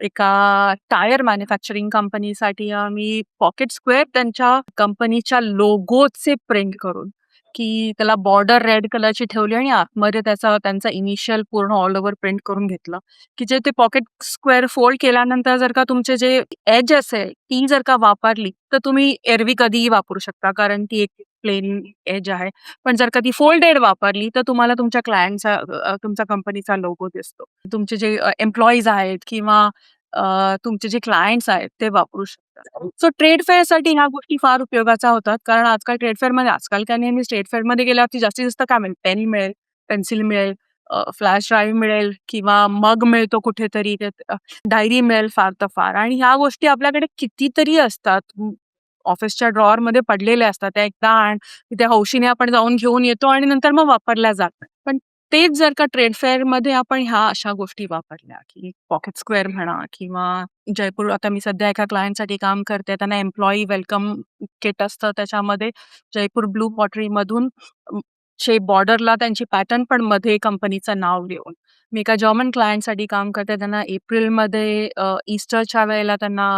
एका टायर मॅन्युफॅक्चरिंग कंपनीसाठी आम्ही पॉकेट स्क्वेअर त्यांच्या कंपनीच्या लोगोचे प्रिंट करून, की त्याला बॉर्डर रेड कलरची ठेवली आणि आतमध्ये त्यांचा इनिशियल पूर्ण ऑल ओव्हर प्रिंट करून घेतलं, की जे ते पॉकेट स्क्वेअर फोल्ड केल्यानंतर जर का तुमचे जे एज असेल, ती जर का वापरली, तर तुम्ही एरवी कधीही वापरू शकता. कारण ती एक प्लेन एज आहे. पण जर का ती फोल्डेड वापरली, तर तुम्हाला तुमच्या तुमच्या कंपनीचा लोगो दिसतो. तुमचे जे एम्प्लॉईज आहेत किंवा तुमचे जे क्लायंट्स आहेत ते वापरू शकतात. सो ट्रेड फेअरसाठी ह्या गोष्टी फार उपयोगाच्या होतात. कारण आजकाल काय नेहमीच ट्रेड फेअरमध्ये गेल्यावरती जास्तीत जास्त काय मिळेल? पेन मिळेल, पेन्सिल मिळेल, फ्लॅश ड्राईव्ह मिळेल किंवा मग मिळतो कुठेतरी, डायरी मिळेल फार तर फार आणि ह्या गोष्टी आपल्याकडे कितीतरी असतात. ऑफिसच्या ड्रॉवरमध्ये पडलेल्या असतात. त्या एकदा तिथे हौशीने आपण जाऊन घेऊन येतो आणि नंतर मग वापरल्या जात नाही. पण तेच जर का ट्रेड फेअरमध्ये आपण ह्या अशा गोष्टी वापरल्या, की पॉकेट स्क्वेअर म्हणा किंवा जयपूर आता मी सध्या एका क्लायंटसाठी काम करते. त्यांना एम्प्लॉयी वेलकम किट असतं. त्याच्यामध्ये जयपूर ब्लू पॉटरीमधून बॉर्डरला त्यांची पॅटर्न पण मध्ये कंपनीचं नाव लिहून. मी एका जर्मन क्लायंटसाठी काम करते. त्यांना एप्रिलमध्ये ईस्टरच्या वेळेला त्यांना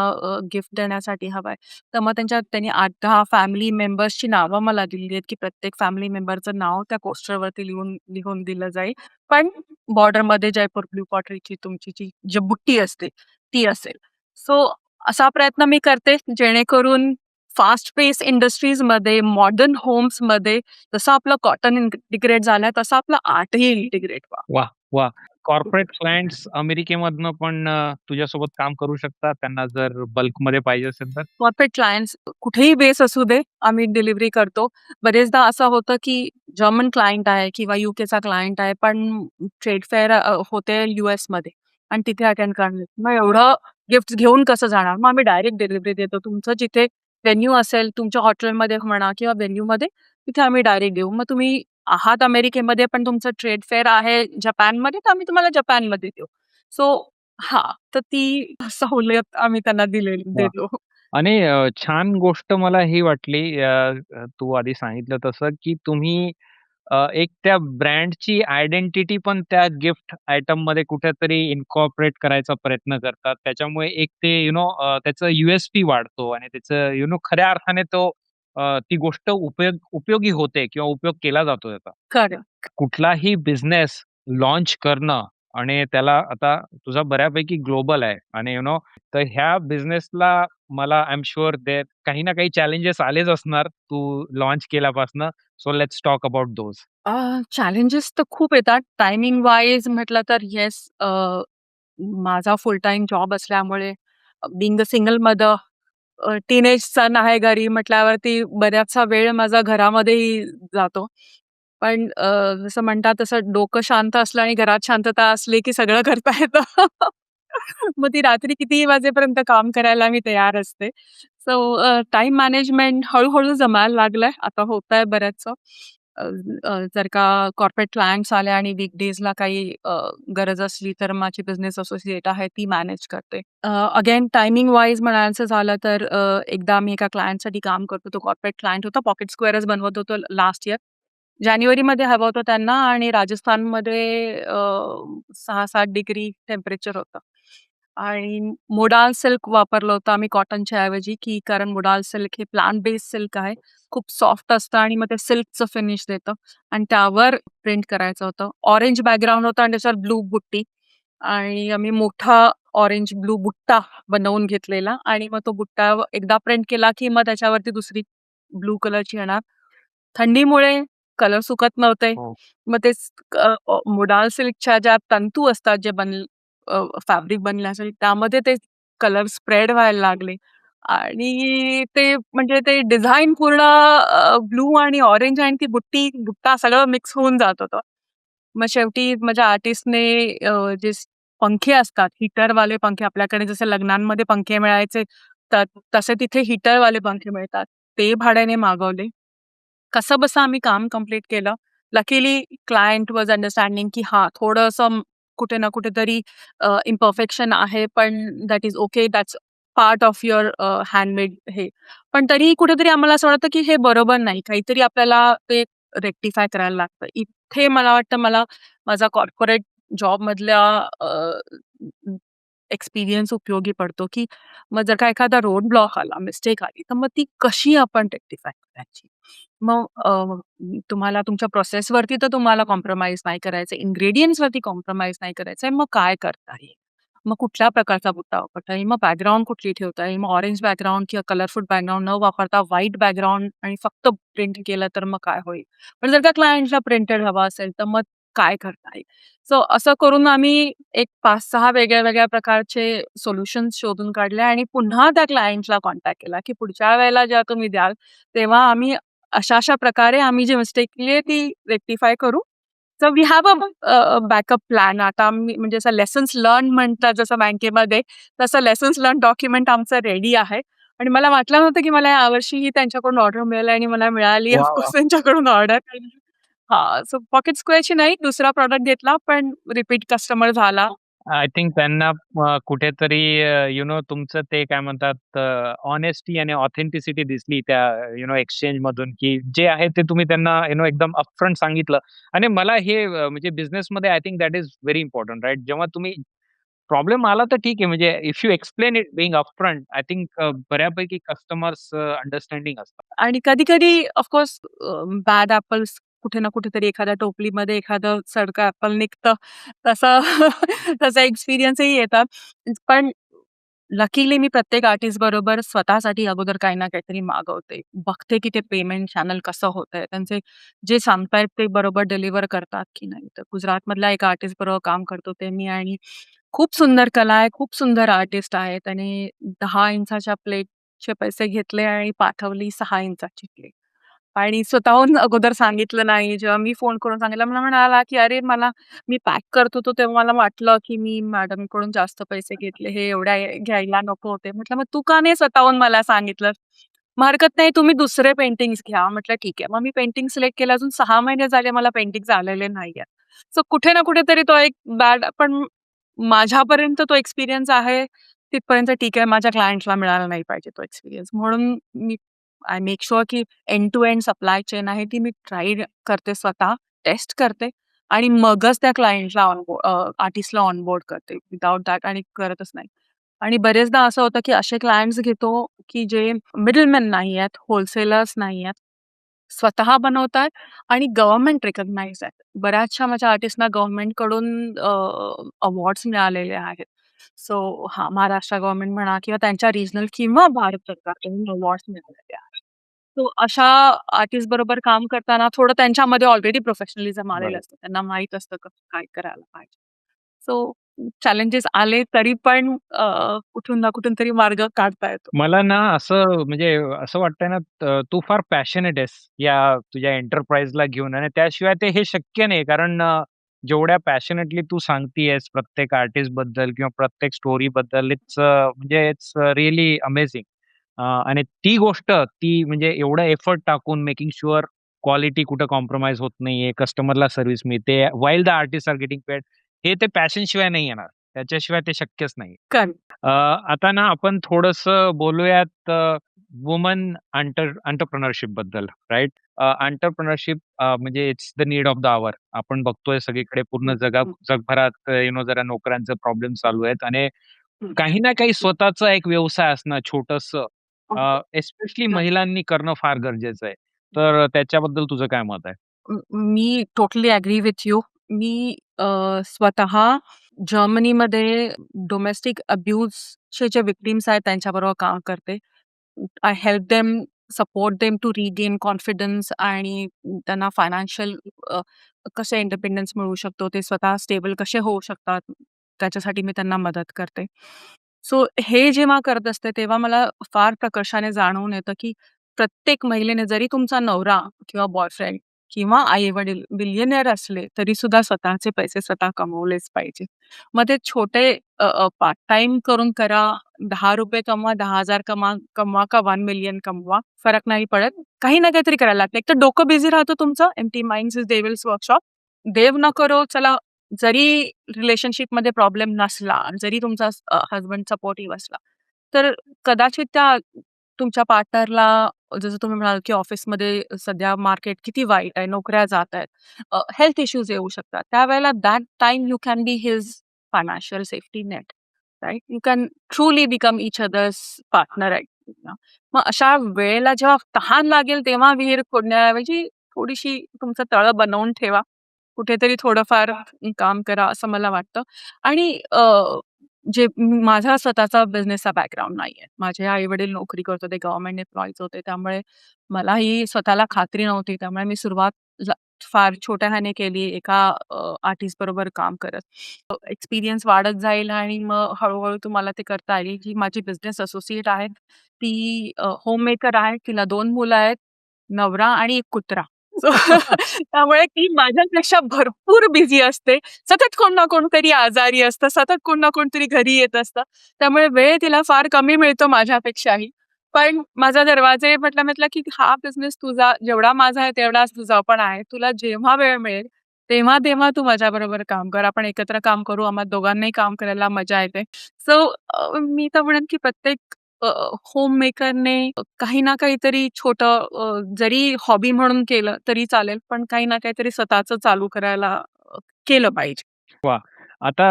गिफ्ट देण्यासाठी हवं आहे. तर मग त्यांनी 8-10 फॅमिली मेंबर्सची नावं मला दिलेली आहेत, की प्रत्येक फॅमिली मेंबरचं नाव त्या पोस्टरवरती लिहून दिलं जाईल. पण बॉर्डरमध्ये जयपूर ब्लू पॉटरीची तुमची जी बुट्टी असते, ती असेल. सो असा प्रयत्न मी करते, जेणेकरून फास्ट पेस इंडस्ट्रीजमध्ये, मॉडर्न होम्समध्ये जसं आपलं कॉटन इंटिग्रेट झालंय, तसं आपलं आर्टही इंटिग्रेट व्हावं. वाह! वाह! कॉर्पोरेट क्लायंट्स अमेरिकेमधनं पण तुझ्यासोबत काम करू शकतात, त्यांना जर बल्कमध्ये पाहिजे असेल तर? कॉर्पोरेट क्लायंट्स कुठेही बेस असू दे, आम्ही डिलिव्हरी करतो. बरेचदा असं होतं, की जर्मन क्लायंट आहे किंवा यूकेचा क्लायंट आहे, पण ट्रेड फेअर होते यूएसमध्ये आणि तिथे अटेंड करणार. मग एवढं गिफ्ट्स घेऊन कसं जाणार? मग आम्ही डायरेक्ट डिलिव्हरी देतो. तुमचं जिथे व्हेन्यू असेल, तुमच्या हॉटेलमध्ये म्हणा किंवा व्हेन्यूमध्ये, तिथे आम्ही डायरेक्ट देऊ. मग तुम्ही आहात अमेरिकेमध्ये, पण तुमचं ट्रेड फेअर आहे जपानमध्ये, तर आम्ही तुम्हाला जपानमध्ये देऊ. सो हां, तर ती सवलत आम्ही त्यांना वाह! देतो. आणि छान गोष्ट मला ही वाटली तू आधी सांगितलं तसं, की तुम्ही एक त्या ब्रँडची आयडेंटिटी पण त्या गिफ्ट आयटममध्ये कुठेतरी इन्कॉर्पोरेट करायचा प्रयत्न करतात. त्याच्यामुळे एक ते त्याचं यू-एस-पी वाढतो आणि त्याचं खऱ्या अर्थाने ती गोष्ट उपयोगी होते किंवा उपयोग केला जातो त्याचा. खरं. कुठलाही बिझनेस लॉन्च करणं आणि त्याला आता तुझा बऱ्यापैकी ग्लोबल आहे आणि तर ह्या बिझनेसला मला आय एम शुअर काही ना काही चॅलेंजेस आलेच असणार तू लॉन्च केल्यापासनं. So let's talk about those. Challenges तर खूप येतात. टायमिंग वाईज म्हटलं तर येस, माझा फुल टाईम जॉब असल्यामुळे being a single mother, teenage son आहे घरी म्हटल्यावरती बराचसा वेळ माझा घरामध्येही जातो. पण जसं म्हणतात तसं डोकं शांत असलं आणि घरात शांतता असली, की सगळं करता येतं. मग ती रात्री कितीही वाजेपर्यंत काम करायला मी तयार असते. सो टाईम मॅनेजमेंट हळू जमायला लागलंय. आता होतंय बऱ्याचसं. अ, जर का कॉर्पोरेट क्लायंट्स आले आणि वीकडेजला काही गरज असली, तर माझी बिझनेस असोसिएट आहे, ती मॅनेज करते. अगेन टायमिंग वाईज म्हणायचं झालं तर एकदा आम्ही एका क्लायंटसाठी काम करत होतो. कॉर्पोरेट क्लायंट होता. पॉकेट स्क्वेअरच बनवत होतो लास्ट इयर. जानेवारीमध्ये हवं होतं त्यांना आणि राजस्थानमध्ये 6-7 डिग्री टेम्परेचर होतं. आणि मोडाल सिल्क वापरलं होतं आम्ही कॉटनच्या ऐवजी, की कारण मोडाल सिल्क हे प्लांट बेस्ड सिल्क आहे. खूप सॉफ्ट असतं आणि मग ते सिल्कचं फिनिश देतं आणि त्यावर प्रिंट करायचं होतं. ऑरेंज बॅकग्राऊंड होता आणि त्याच्यावर ब्लू बुट्टी आणि आम्ही मोठा ऑरेंज ब्लू बुट्टा बनवून घेतलेला आणि मग तो बुट्टा एकदा प्रिंट केला, की मग त्याच्यावरती दुसरी ब्लू कलरची येणार. थंडीमुळे कलर सुकत नव्हते. हो. मग ते मोडाल सिल्कच्या ज्या तंतू असतात जे फॅब्रिक बनण्यासाठी त्यामध्ये ते कलर स्प्रेड व्हायला लागले आणि ते म्हणजे ते डिझाइन पूर्ण ब्लू आणि ऑरेंज आणि ती बुट्टा सगळं मिक्स होऊन जात होतं. मग शेवटी माझ्या आर्टिस्टने जे पंखे असतात, हीटरवाले पंखे आपल्याकडे जसे लग्नांमध्ये पंखे मिळायचे, तर तसे तिथे हीटरवाले पंखे मिळतात. ते भाड्याने मागवले. कसंबसं आम्ही काम कंप्लीट केलं. लकीली क्लायंट वॉज अंडरस्टँडिंग की हां, थोडंसं कुठे ना कुठेतरी इम्परफेक्शन आहे, पण that is okay. That's part of your handmade हे. पण तरीही कुठेतरी आम्हाला असं वाटतं की हे बरोबर नाही. काहीतरी आपल्याला ते रेक्टिफाय करायला लागतं. इथे मला वाटतं मला माझा कॉर्पोरेट जॉबमधल्या एक्सपिरियन्स उपयोगी पडतो, की मग जर का एखादा रोड ब्लॉक आला, मिस्टेक आली, तर मग ती कशी आपण रेक्टिफाय करायची? मग तुम्हाला तुमच्या प्रोसेसवरती तर तुम्हाला कॉम्प्रोमाईज नाही करायचं, इन्ग्रेडियंट्सवरती कॉम्प्रोमाईज नाही करायचंय, मग काय करता येईल? मग कुठल्या प्रकारचा बुट्टा वापरता येईल? मग बॅकग्राऊंड कुठली ठेवता येईल? मग ऑरेंज बॅकग्राऊंड किंवा कलरफुल बॅकग्राऊंड न वापरता व्हाईट बॅकग्राऊंड आणि फक्त प्रिंट केलं तर मग काय होईल? पण जर का क्लायंटला प्रिंटेड हवा असेल, तर मग काय करता येईल? सो असं करून आम्ही एक 5-6 वेगळ्या-वेगळ्या प्रकारचे सोल्युशन्स शोधून काढले आणि पुन्हा त्या क्लायंटला कॉन्टॅक्ट केला, की पुढच्या वेळेला जेव्हा तुम्ही द्याल, तेव्हा आम्ही अशा-अशा प्रकारे आम्ही जी मिस्टेक केली आहे ती रेक्टिफाय करू. So we have backup plan. आता आम्ही म्हणजे असं लेसन्स लर्न म्हणतात जसं बँकेमध्ये, तसं लेसन्स लर्न डॉक्युमेंट आमचं रेडी आहे. आणि मला वाटलं नव्हतं, की मला यावर्षीही त्यांच्याकडून ऑर्डर मिळेल आणि मला मिळाली वाह! ऑफकोर्स वाह! त्यांच्याकडून ऑर्डर. हां, सो पॉकेट स्क्वेअरची नाही, दुसरा प्रॉडक्ट घेतला, पण रिपीट कस्टमर झाला. आय थिंक त्यांना कुठेतरी तुमचं ते काय म्हणतात ऑनेस्टी आणि ऑथेंटिसिटी दिसली त्या एक्सचेंजमधून, की जे आहे ते तुम्ही त्यांना एकदम अपफ्रंट सांगितलं. आणि मला हे म्हणजे बिझनेसमध्ये I think that is very important right. जेव्हा तुम्ही प्रॉब्लेम आला तर ठीक आहे, म्हणजे if you explain it being upfront I think बऱ्यापैकी कस्टमर्स अंडरस्टँडिंग असतात. आणि कधी-कधी ऑफकोर्स बॅड ॲपल्स कुठे ना कुठेतरी एखाद्या टोपलीमध्ये एखादं सडकं ॲपल निघतं. तसं तसा एक्सपिरियन्सही येतात. पण लकीली मी प्रत्येक आर्टिस्ट बरोबर स्वतःसाठी अगोदर काही ना काहीतरी मागवते. बघते की ते पेमेंट चॅनल कसं होतंय. त्यांचे जे सांगतायत ते बरोबर डिलिव्हर करतात की नाही. तर गुजरातमधल्या एका आर्टिस्ट बरोबर काम करत होते मी आणि खूप सुंदर कला आहे, खूप सुंदर आर्टिस्ट आहे. त्याने 10 इंचाच्या प्लेटचे पैसे घेतले आणि पाठवली 6 इंचाची प्लेट. आणि स्वतःहून अगोदर सांगितलं नाही. जेव्हा मी फोन करून सांगितलं, मला म्हणाला, की "अरे मी पॅक करत होतो तेव्हा मला वाटलं, की मी मॅडमकडून जास्त पैसे घेतले. हे एवढ्या घ्यायला नको होते." म्हटलं, "मग तू का नाही स्वतःहून मला सांगितलं?" "मग हरकत नाही, तुम्ही दुसरे पेंटिंग्स घ्या." म्हटलं, "ठीक आहे." मग मी पेंटिंग सिलेक्ट केलं. अजून 6 महिने झाले मला पेंटिंग्स आलेले नाहीयेत. सो कुठे ना कुठेतरी तो एक बॅड पण माझ्यापर्यंत तो एक्सपिरियन्स आहे, तिथपर्यंत ठीक आहे. माझ्या क्लायंट्सला मिळाला नाही पाहिजे तो एक्सपिरियन्स. म्हणून मी आय मेक शुअर की end to end supply chain आहे ती मी ट्राय करते स्वतः, टेस्ट करते आणि मगच त्या क्लायंटला आर्टिस्टला ऑनबोर्ड करते. विथआऊट दॅट आणि करतच नाही. आणि बरेचदा असं होतं की असे क्लायंट्स घेतो की जे मिडलमॅन नाही आहेत, होलसेलर्स नाही आहेत. स्वतः बनवतायत आणि गव्हर्नमेंट रिकॉग्नाइज्ड आहेत. बऱ्याचशा माझ्या आर्टिस्टना गव्हर्नमेंटकडून अवॉर्ड्स मिळालेले आहेत. सो हां, महाराष्ट्र गव्हर्नमेंट म्हणा किंवा त्यांच्या रिजनल किंवा भारत सरकारकडून अवॉर्ड्स मिळालेले आहेत. सो अशा आर्टिस्ट बरोबर काम करताना थोडं त्यांच्यामध्ये ऑलरेडी प्रोफेशनलिझम आलेलं बरोबर. असतं. त्यांना माहीत असतं कसं काय करायला पाहिजे. सो चॅलेंजेस आले तरी पण कुठून ना कुठून तरी मार्ग काढता येतो. मला ना असं म्हणजे असं वाटतंय ना, तू फार पॅशनेट आहेस या तुझ्या एंटरप्राइजला घेऊन आणि त्याशिवाय ते हे शक्य नाही. कारण जेवढ्या पॅशनेटली तू सांगतीयेस प्रत्येक आर्टिस्टबद्दल किंवा प्रत्येक स्टोरीबद्दल म्हणजे इट्स रिअली अमेझिंग. आणि ती गोष्ट ती म्हणजे एवढं एफर्ट टाकून मेकिंग शुअर क्वालिटी कुठं कॉम्प्रोमाईज होत नाहीये, कस्टमरला सर्व्हिस मिळते, while the artist are getting paid. हे ते पॅशनशिवाय नाही येणार. त्याच्याशिवाय ते शक्यच नाही. आता ना आपण थोडंसं बोलूयात वुमन एंटरप्रेन्योरशिप बद्दल, राइट? एंटरप्रेन्योरशिप म्हणजे it's the need of the hour. आपण बघतोय सगळीकडे पूर्ण हं, हं, जगभरात जरा नोकऱ्यांचे प्रॉब्लेम चालू आहेत आणि हं. काही ना काही स्वतःचा एक व्यवसाय असणं छोटंसं स्पेशली महिलांनी करणं फार गरजेचं आहे. तर त्याच्याबद्दल तुझं काय मत आहे? मी टोटली ॲग्री विथ यू. मी स्वतः जर्मनीमध्ये डोमेस्टिक अब्यूजचे जे व्हिक्टिम्स आहेत त्यांच्याबरोबर काम करते. I help them, support them to regain confidence आणि त्यांना फायनान्शियल कसे इंडिपेंडन्स मिळू शकतो, ते स्वतः स्टेबल कसे होऊ शकतात, त्याच्यासाठी मी त्यांना मदत करते. सो हे जेव्हा करत असते, तेव्हा मला फार प्रकर्षाने जाणवून येतं, की प्रत्येक महिलेने जरी तुमचा नवरा किंवा बॉयफ्रेंड किंवा आई-वडील बिलियनियर असले तरी सुद्धा स्वतःचे पैसे स्वतः कमवलेच पाहिजे. मग ते छोटे पार्ट टाईम करून करा, ₹10 कमवा, 10,000 कमवा का 1,000,000 कमवा, फरक नाही पडत. काही ना काहीतरी करायला लागतं. एकतर डोकं बिझी राहतं तुमचं. Empty minds is devil's workshop. देव न करो चला, जरी रिलेशनशिपमध्ये प्रॉब्लेम नसला, जरी तुमचा हसबंड सपोर्टिव्ह असला, तर कदाचित त्या तुमच्या पार्टनरला, जसं तुम्ही म्हणालात, की ऑफिसमध्ये सध्या मार्केट किती वाईट आहे, नोकऱ्या जात आहेत, हेल्थ इश्यूज येऊ शकतात. त्यावेळेला that time you can be his financial safety net, right? You can truly become each others partner आहे ना. मग अशा वेळेला जेव्हा तहान लागेल तेव्हा विहीर खोदण्याऐवजी थोडीशी तुमचं तळं बनवून ठेवा. कुठेतरी थोडंफार काम करा असं मला वाटतं. आणि जे माझा स्वतःचा बिझनेसचा बॅकग्राऊंड नाहीये. माझे आई-वडील नोकरी करत होते, गव्हर्नमेंट एम्प्लॉईज होते. त्यामुळे मलाही स्वतःला खात्री नव्हती. त्यामुळे मी सुरुवात फार छोट्या ह्याने केली, एका आर्टिस्ट बरोबर काम करत. एक्सपिरियन्स वाढत जाईल आणि मग हळू तुम्हाला ते करता येईल. जी माझी बिझनेस असोसिएट आहे, ती होममेकर आहे. तिला 2 मुलं आहेत, नवरा आणि 1 कुत्रा. So, त्यामुळे ती माझ्यापेक्षा भरपूर बिझी असते. सतत कोण ना कोणतरी आजारी असतं, सतत कोण ना कोणतरी घरी येत असतं. त्यामुळे वेळ तिला फार कमी मिळतो माझ्यापेक्षाही. पण माझा दरवाजे म्हटलं, की हा बिझनेस तुझा जेवढा माझा आहे तेवढाच तुझा पण आहे. तुला जेव्हा वेळ मिळेल, तेव्हा तू माझ्याबरोबर काम कर. आपण एकत्र काम करू. आम्हा दोघांनाही काम करायला मजा येते. सो मी तर म्हणेन, की प्रत्येक होममेकरने काही ना काहीतरी छोटं, जरी हॉबी म्हणून केलं तरी चालेल, पण काही ना काहीतरी स्वतःचं चालू करायला केलं पाहिजे. वाह! आता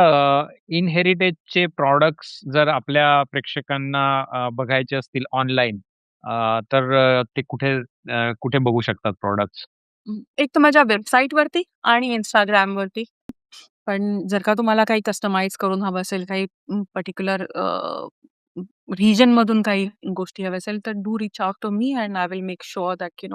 इनहेरिटेजचे प्रॉडक्ट्स जर आपल्या प्रेक्षकांना बघायचे असतील ऑनलाईन, तर ते कुठे बघू शकतात प्रॉडक्ट्स? एक तर माझ्या वेबसाईटवरती आणि Instagramवरती. पण जर का तुम्हाला काही कस्टमाइज करून हवं असेल, काही पर्टिक्युलर रिजनमधून काही गोष्टी हव्या असेल, तर do reach out to me and I will make sure that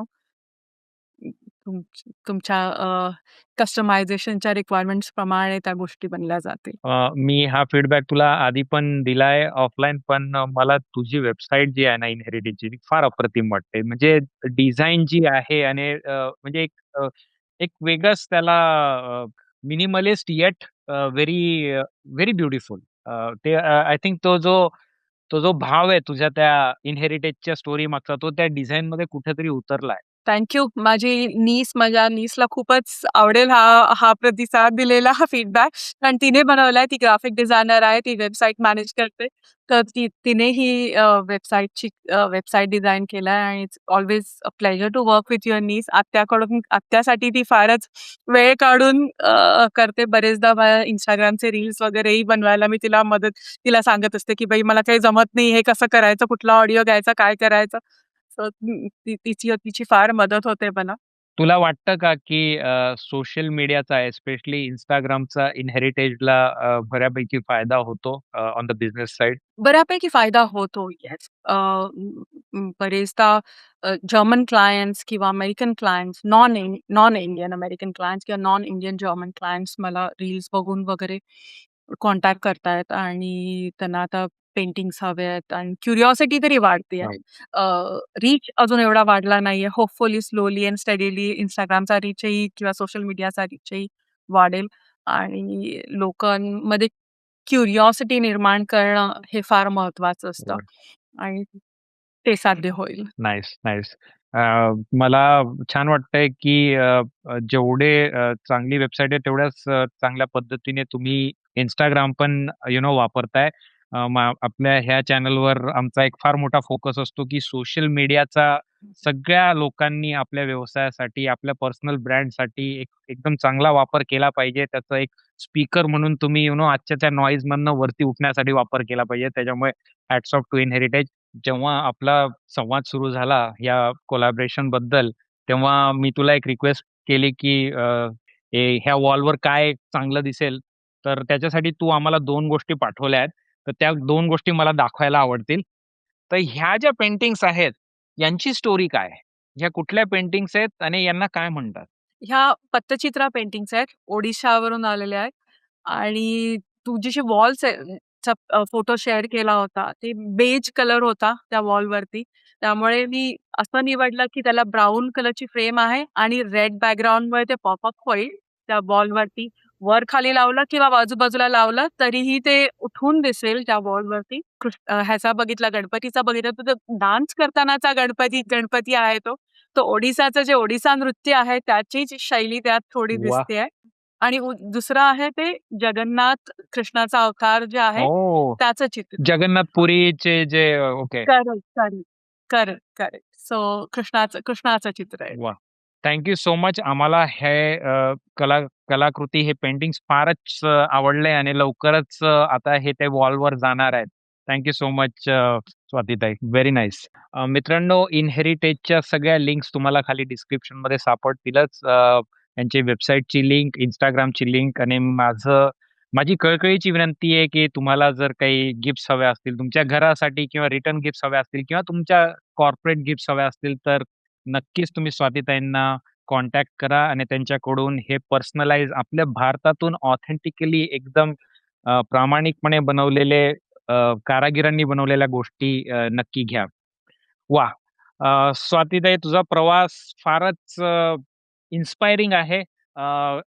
तुमच्या कस्टमायझेशनच्या रिक्वायरमेंट्स प्रमाणे त्या गोष्टी बनल्या जातील. मी हा फीडबॅक तुला आधी पण दिलाय ऑफलाईन, पण मला तुझी वेबसाईट जी आहे ना इनहेरिटेजची, ती फार अप्रतिम वाटते. म्हणजे डिझाइन जी आहे आणि म्हणजे एक वेगळंच त्याला minimalist eight very very beautiful. ते आय थिंक तो जो भाव आहे तुझ्या त्या इनहेरिटेजच्या स्टोरी मागचा, तो त्या डिझाइनमध्ये कुठेतरी उतरलाय. Thank you. माझ्या नीसला खूपच आवडेल हा हा प्रतिसाद दिलेला हा फीडबॅक. कारण तिने बनवलाय. ती ग्राफिक डिझायनर आहे. ती वेबसाईट मॅनेज करते. तर तिने ही वेबसाईट डिझाइन केलाय आणि it's always a pleasure to work with your niece. आत्यासाठी ती फारच वेळ काढून करते. बरेचदा Instagramचे रील्स वगैरेही बनवायला मी तिला सांगत असते, की "बाई मला काही जमत नाही. हे कसं करायचं? कुठला ऑडिओ घ्यायचा? काय करायचं?" सो तिची फार मदत होते मला. तुला वाटतं का, की सोशल मीडियाचा स्पेशली Instagramचा इनहेरिटेजला बऱ्यापैकी फायदा होतो ऑन द बिझनेस साइड? बऱ्यापैकी फायदा होतो. येस. बरेचदा जर्मन क्लायंट्स किंवा American clients, non Indian American clients किंवा नॉन इंडियन जर्मन क्लायंट्स मला रील्स बघून वगैरे कॉन्टॅक्ट करतायत आणि त्यांना आता पेंटिंग्स हवे आहेत आणि क्युरिओसिटी तरी वाढतीये. राइट. रीच अजून एवढा वाढला नाहीये. होपफुली स्लोली अँड स्टडीली Instagramचा रीचही किंवा सोशल मीडियाचा रीचही वाढेल आणि लोकांमध्ये क्युरिओसिटी निर्माण करणं हे फार महत्वाचं असतं गुड. आणि ते साध्य होईल. Nice, nice. मला छान वाटतंय, की जेवढे चांगली वेबसाईट आहे तेवढ्याच चांगल्या पद्धतीने तुम्ही Instagram पण वापरताय. आपल्या ह्या चॅनलवर आमचा एक फार मोठा फोकस असतो, की सोशल मीडियाचा सगळ्या लोकांनी आपल्या व्यवसायासाठी, आपल्या पर्सनल ब्रँडसाठी एकदम चांगला वापर केला पाहिजे. त्याचा एक स्पीकर म्हणून तुम्ही आजच्या त्या नॉईजमधनं वरती उठण्यासाठी वापर केला पाहिजे. त्याच्यामुळे हॅट्स ऑफ टू इनहेरिटेज. जेव्हा आपला संवाद सुरू झाला या कोलॅबोरेशनबद्दल, तेव्हा मी तुला एक रिक्वेस्ट केली, की ह्या वॉलवर काय चांगलं दिसेल, तर त्याच्यासाठी तू आम्हाला 2 गोष्टी पाठवल्या आहेत. तर त्या 2 गोष्टी मला दाखवायला आवडतील. तर ह्या ज्या पेंटिंग्स आहेत, यांची स्टोरी काय आहे? ह्या कुठल्या पेंटिंग्स आहेत आणि यांना काय म्हणतात? ह्या पट्टचित्रा पेंटिंग्स आहेत. ओडिशावरून आलेल्या आहेत आणि तुझी जी वॉल्स आहेत चा फोटो शेअर केला होता. ते बेज कलर होता त्या वॉलवरती. त्यामुळे मी असं निवडलं, की त्याला ब्राउन कलरची फ्रेम आहे आणि रेड बॅकग्राऊंडमुळे ते पॉपअप होईल त्या वॉलवरती. वर-खाली लावलं किंवा बाजू-बाजूला लावलं तरीही ते उठून दिसेल त्या वॉलवरती. ह्याचा बघितला, गणपतीचा बघितला तर तो डान्स करतानाचा गणपती आहे तो. तो ओडिसाचं जे ओडिसा नृत्य आहे त्याची जी शैली त्यात थोडी वाह! दिसतेय. आणि दुसरं आहे ते जगन्नाथ कृष्णाचा अवतार जे आहे ओह! त्याचं चित्र. जगन्नाथपुरीचे जे okay. Correct, correct. Correct, correct. So कृष्णाचं चित्र आहे वाह! ते. Thank you so much. आम्हाला हे कलाकृती, हे पेंटिंग्स फारच आवडले आणि लवकरच आता हे ते वॉलवर जाणार आहेत. Thank you so much Swatitai. Very nice. मित्रांनो, इनहेरिटेजच्या सगळ्या लिंक्स तुम्हाला खाली डिस्क्रिप्शनमध्ये सापडतीलच. यांची वेबसाईटची लिंक, Instagramची लिंक आणि माझी कळकळीची विनंती आहे, की तुम्हाला जर काही गिफ्ट्स हव्या असतील तुमच्या घरासाठी किंवा रिटर्न गिफ्ट्स हव्या असतील किंवा तुमच्या कॉर्पोरेट गिफ्ट्स हव्या असतील, तर नक्कीच तुम्ही स्वातीताईंना कॉन्टॅक्ट करा आणि त्यांच्याकडून हे पर्सनलाइज आपल्या भारतातून ऑथेंटिकली एकदम प्रामाणिकपणे बनवलेले कारागिरांनी बनवलेल्या गोष्टी नक्की घ्या. वाह! स्वातीताई, तुझा प्रवास फारच इन्स्पायरिंग आहे.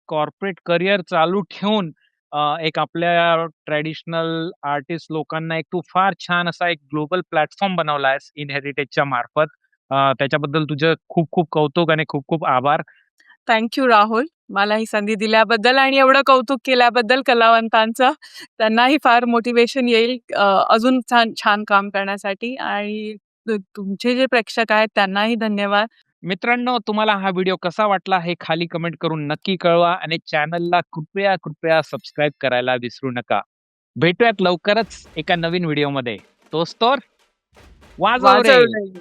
कॉर्पोरेट करियर चालू ठेवून एक आपल्या ट्रेडिशनल आर्टिस्ट लोकांना एक तू फार छान असा एक ग्लोबल प्लॅटफॉर्म बनवला आहेस इनहेरिटेजच्या मार्फत. त्याच्याबद्दल तुझं खूप खूप कौतुक आणि खूप खूप आभार. Thank you Rahul. मला ही संधी दिल्याबद्दल आणि एवढं कौतुक केल्याबद्दल कलावंतांचं. त्यांनाही फार मोटिव्हेशन येईल अजून छान छान काम करण्यासाठी आणि तुमचे जे प्रेक्षक आहेत त्यांनाही धन्यवाद. मित्रांनो, तुम्हाला हा व्हिडिओ कसा वाटला हे खाली कमेंट करून नक्की कळवा आणि चॅनलला कृपया कृपया सबस्क्राईब करायला विसरू नका. भेटूयात लवकरच एका नवीन व्हिडिओमध्ये. तोच तर वाजव रे! वाजवलंय.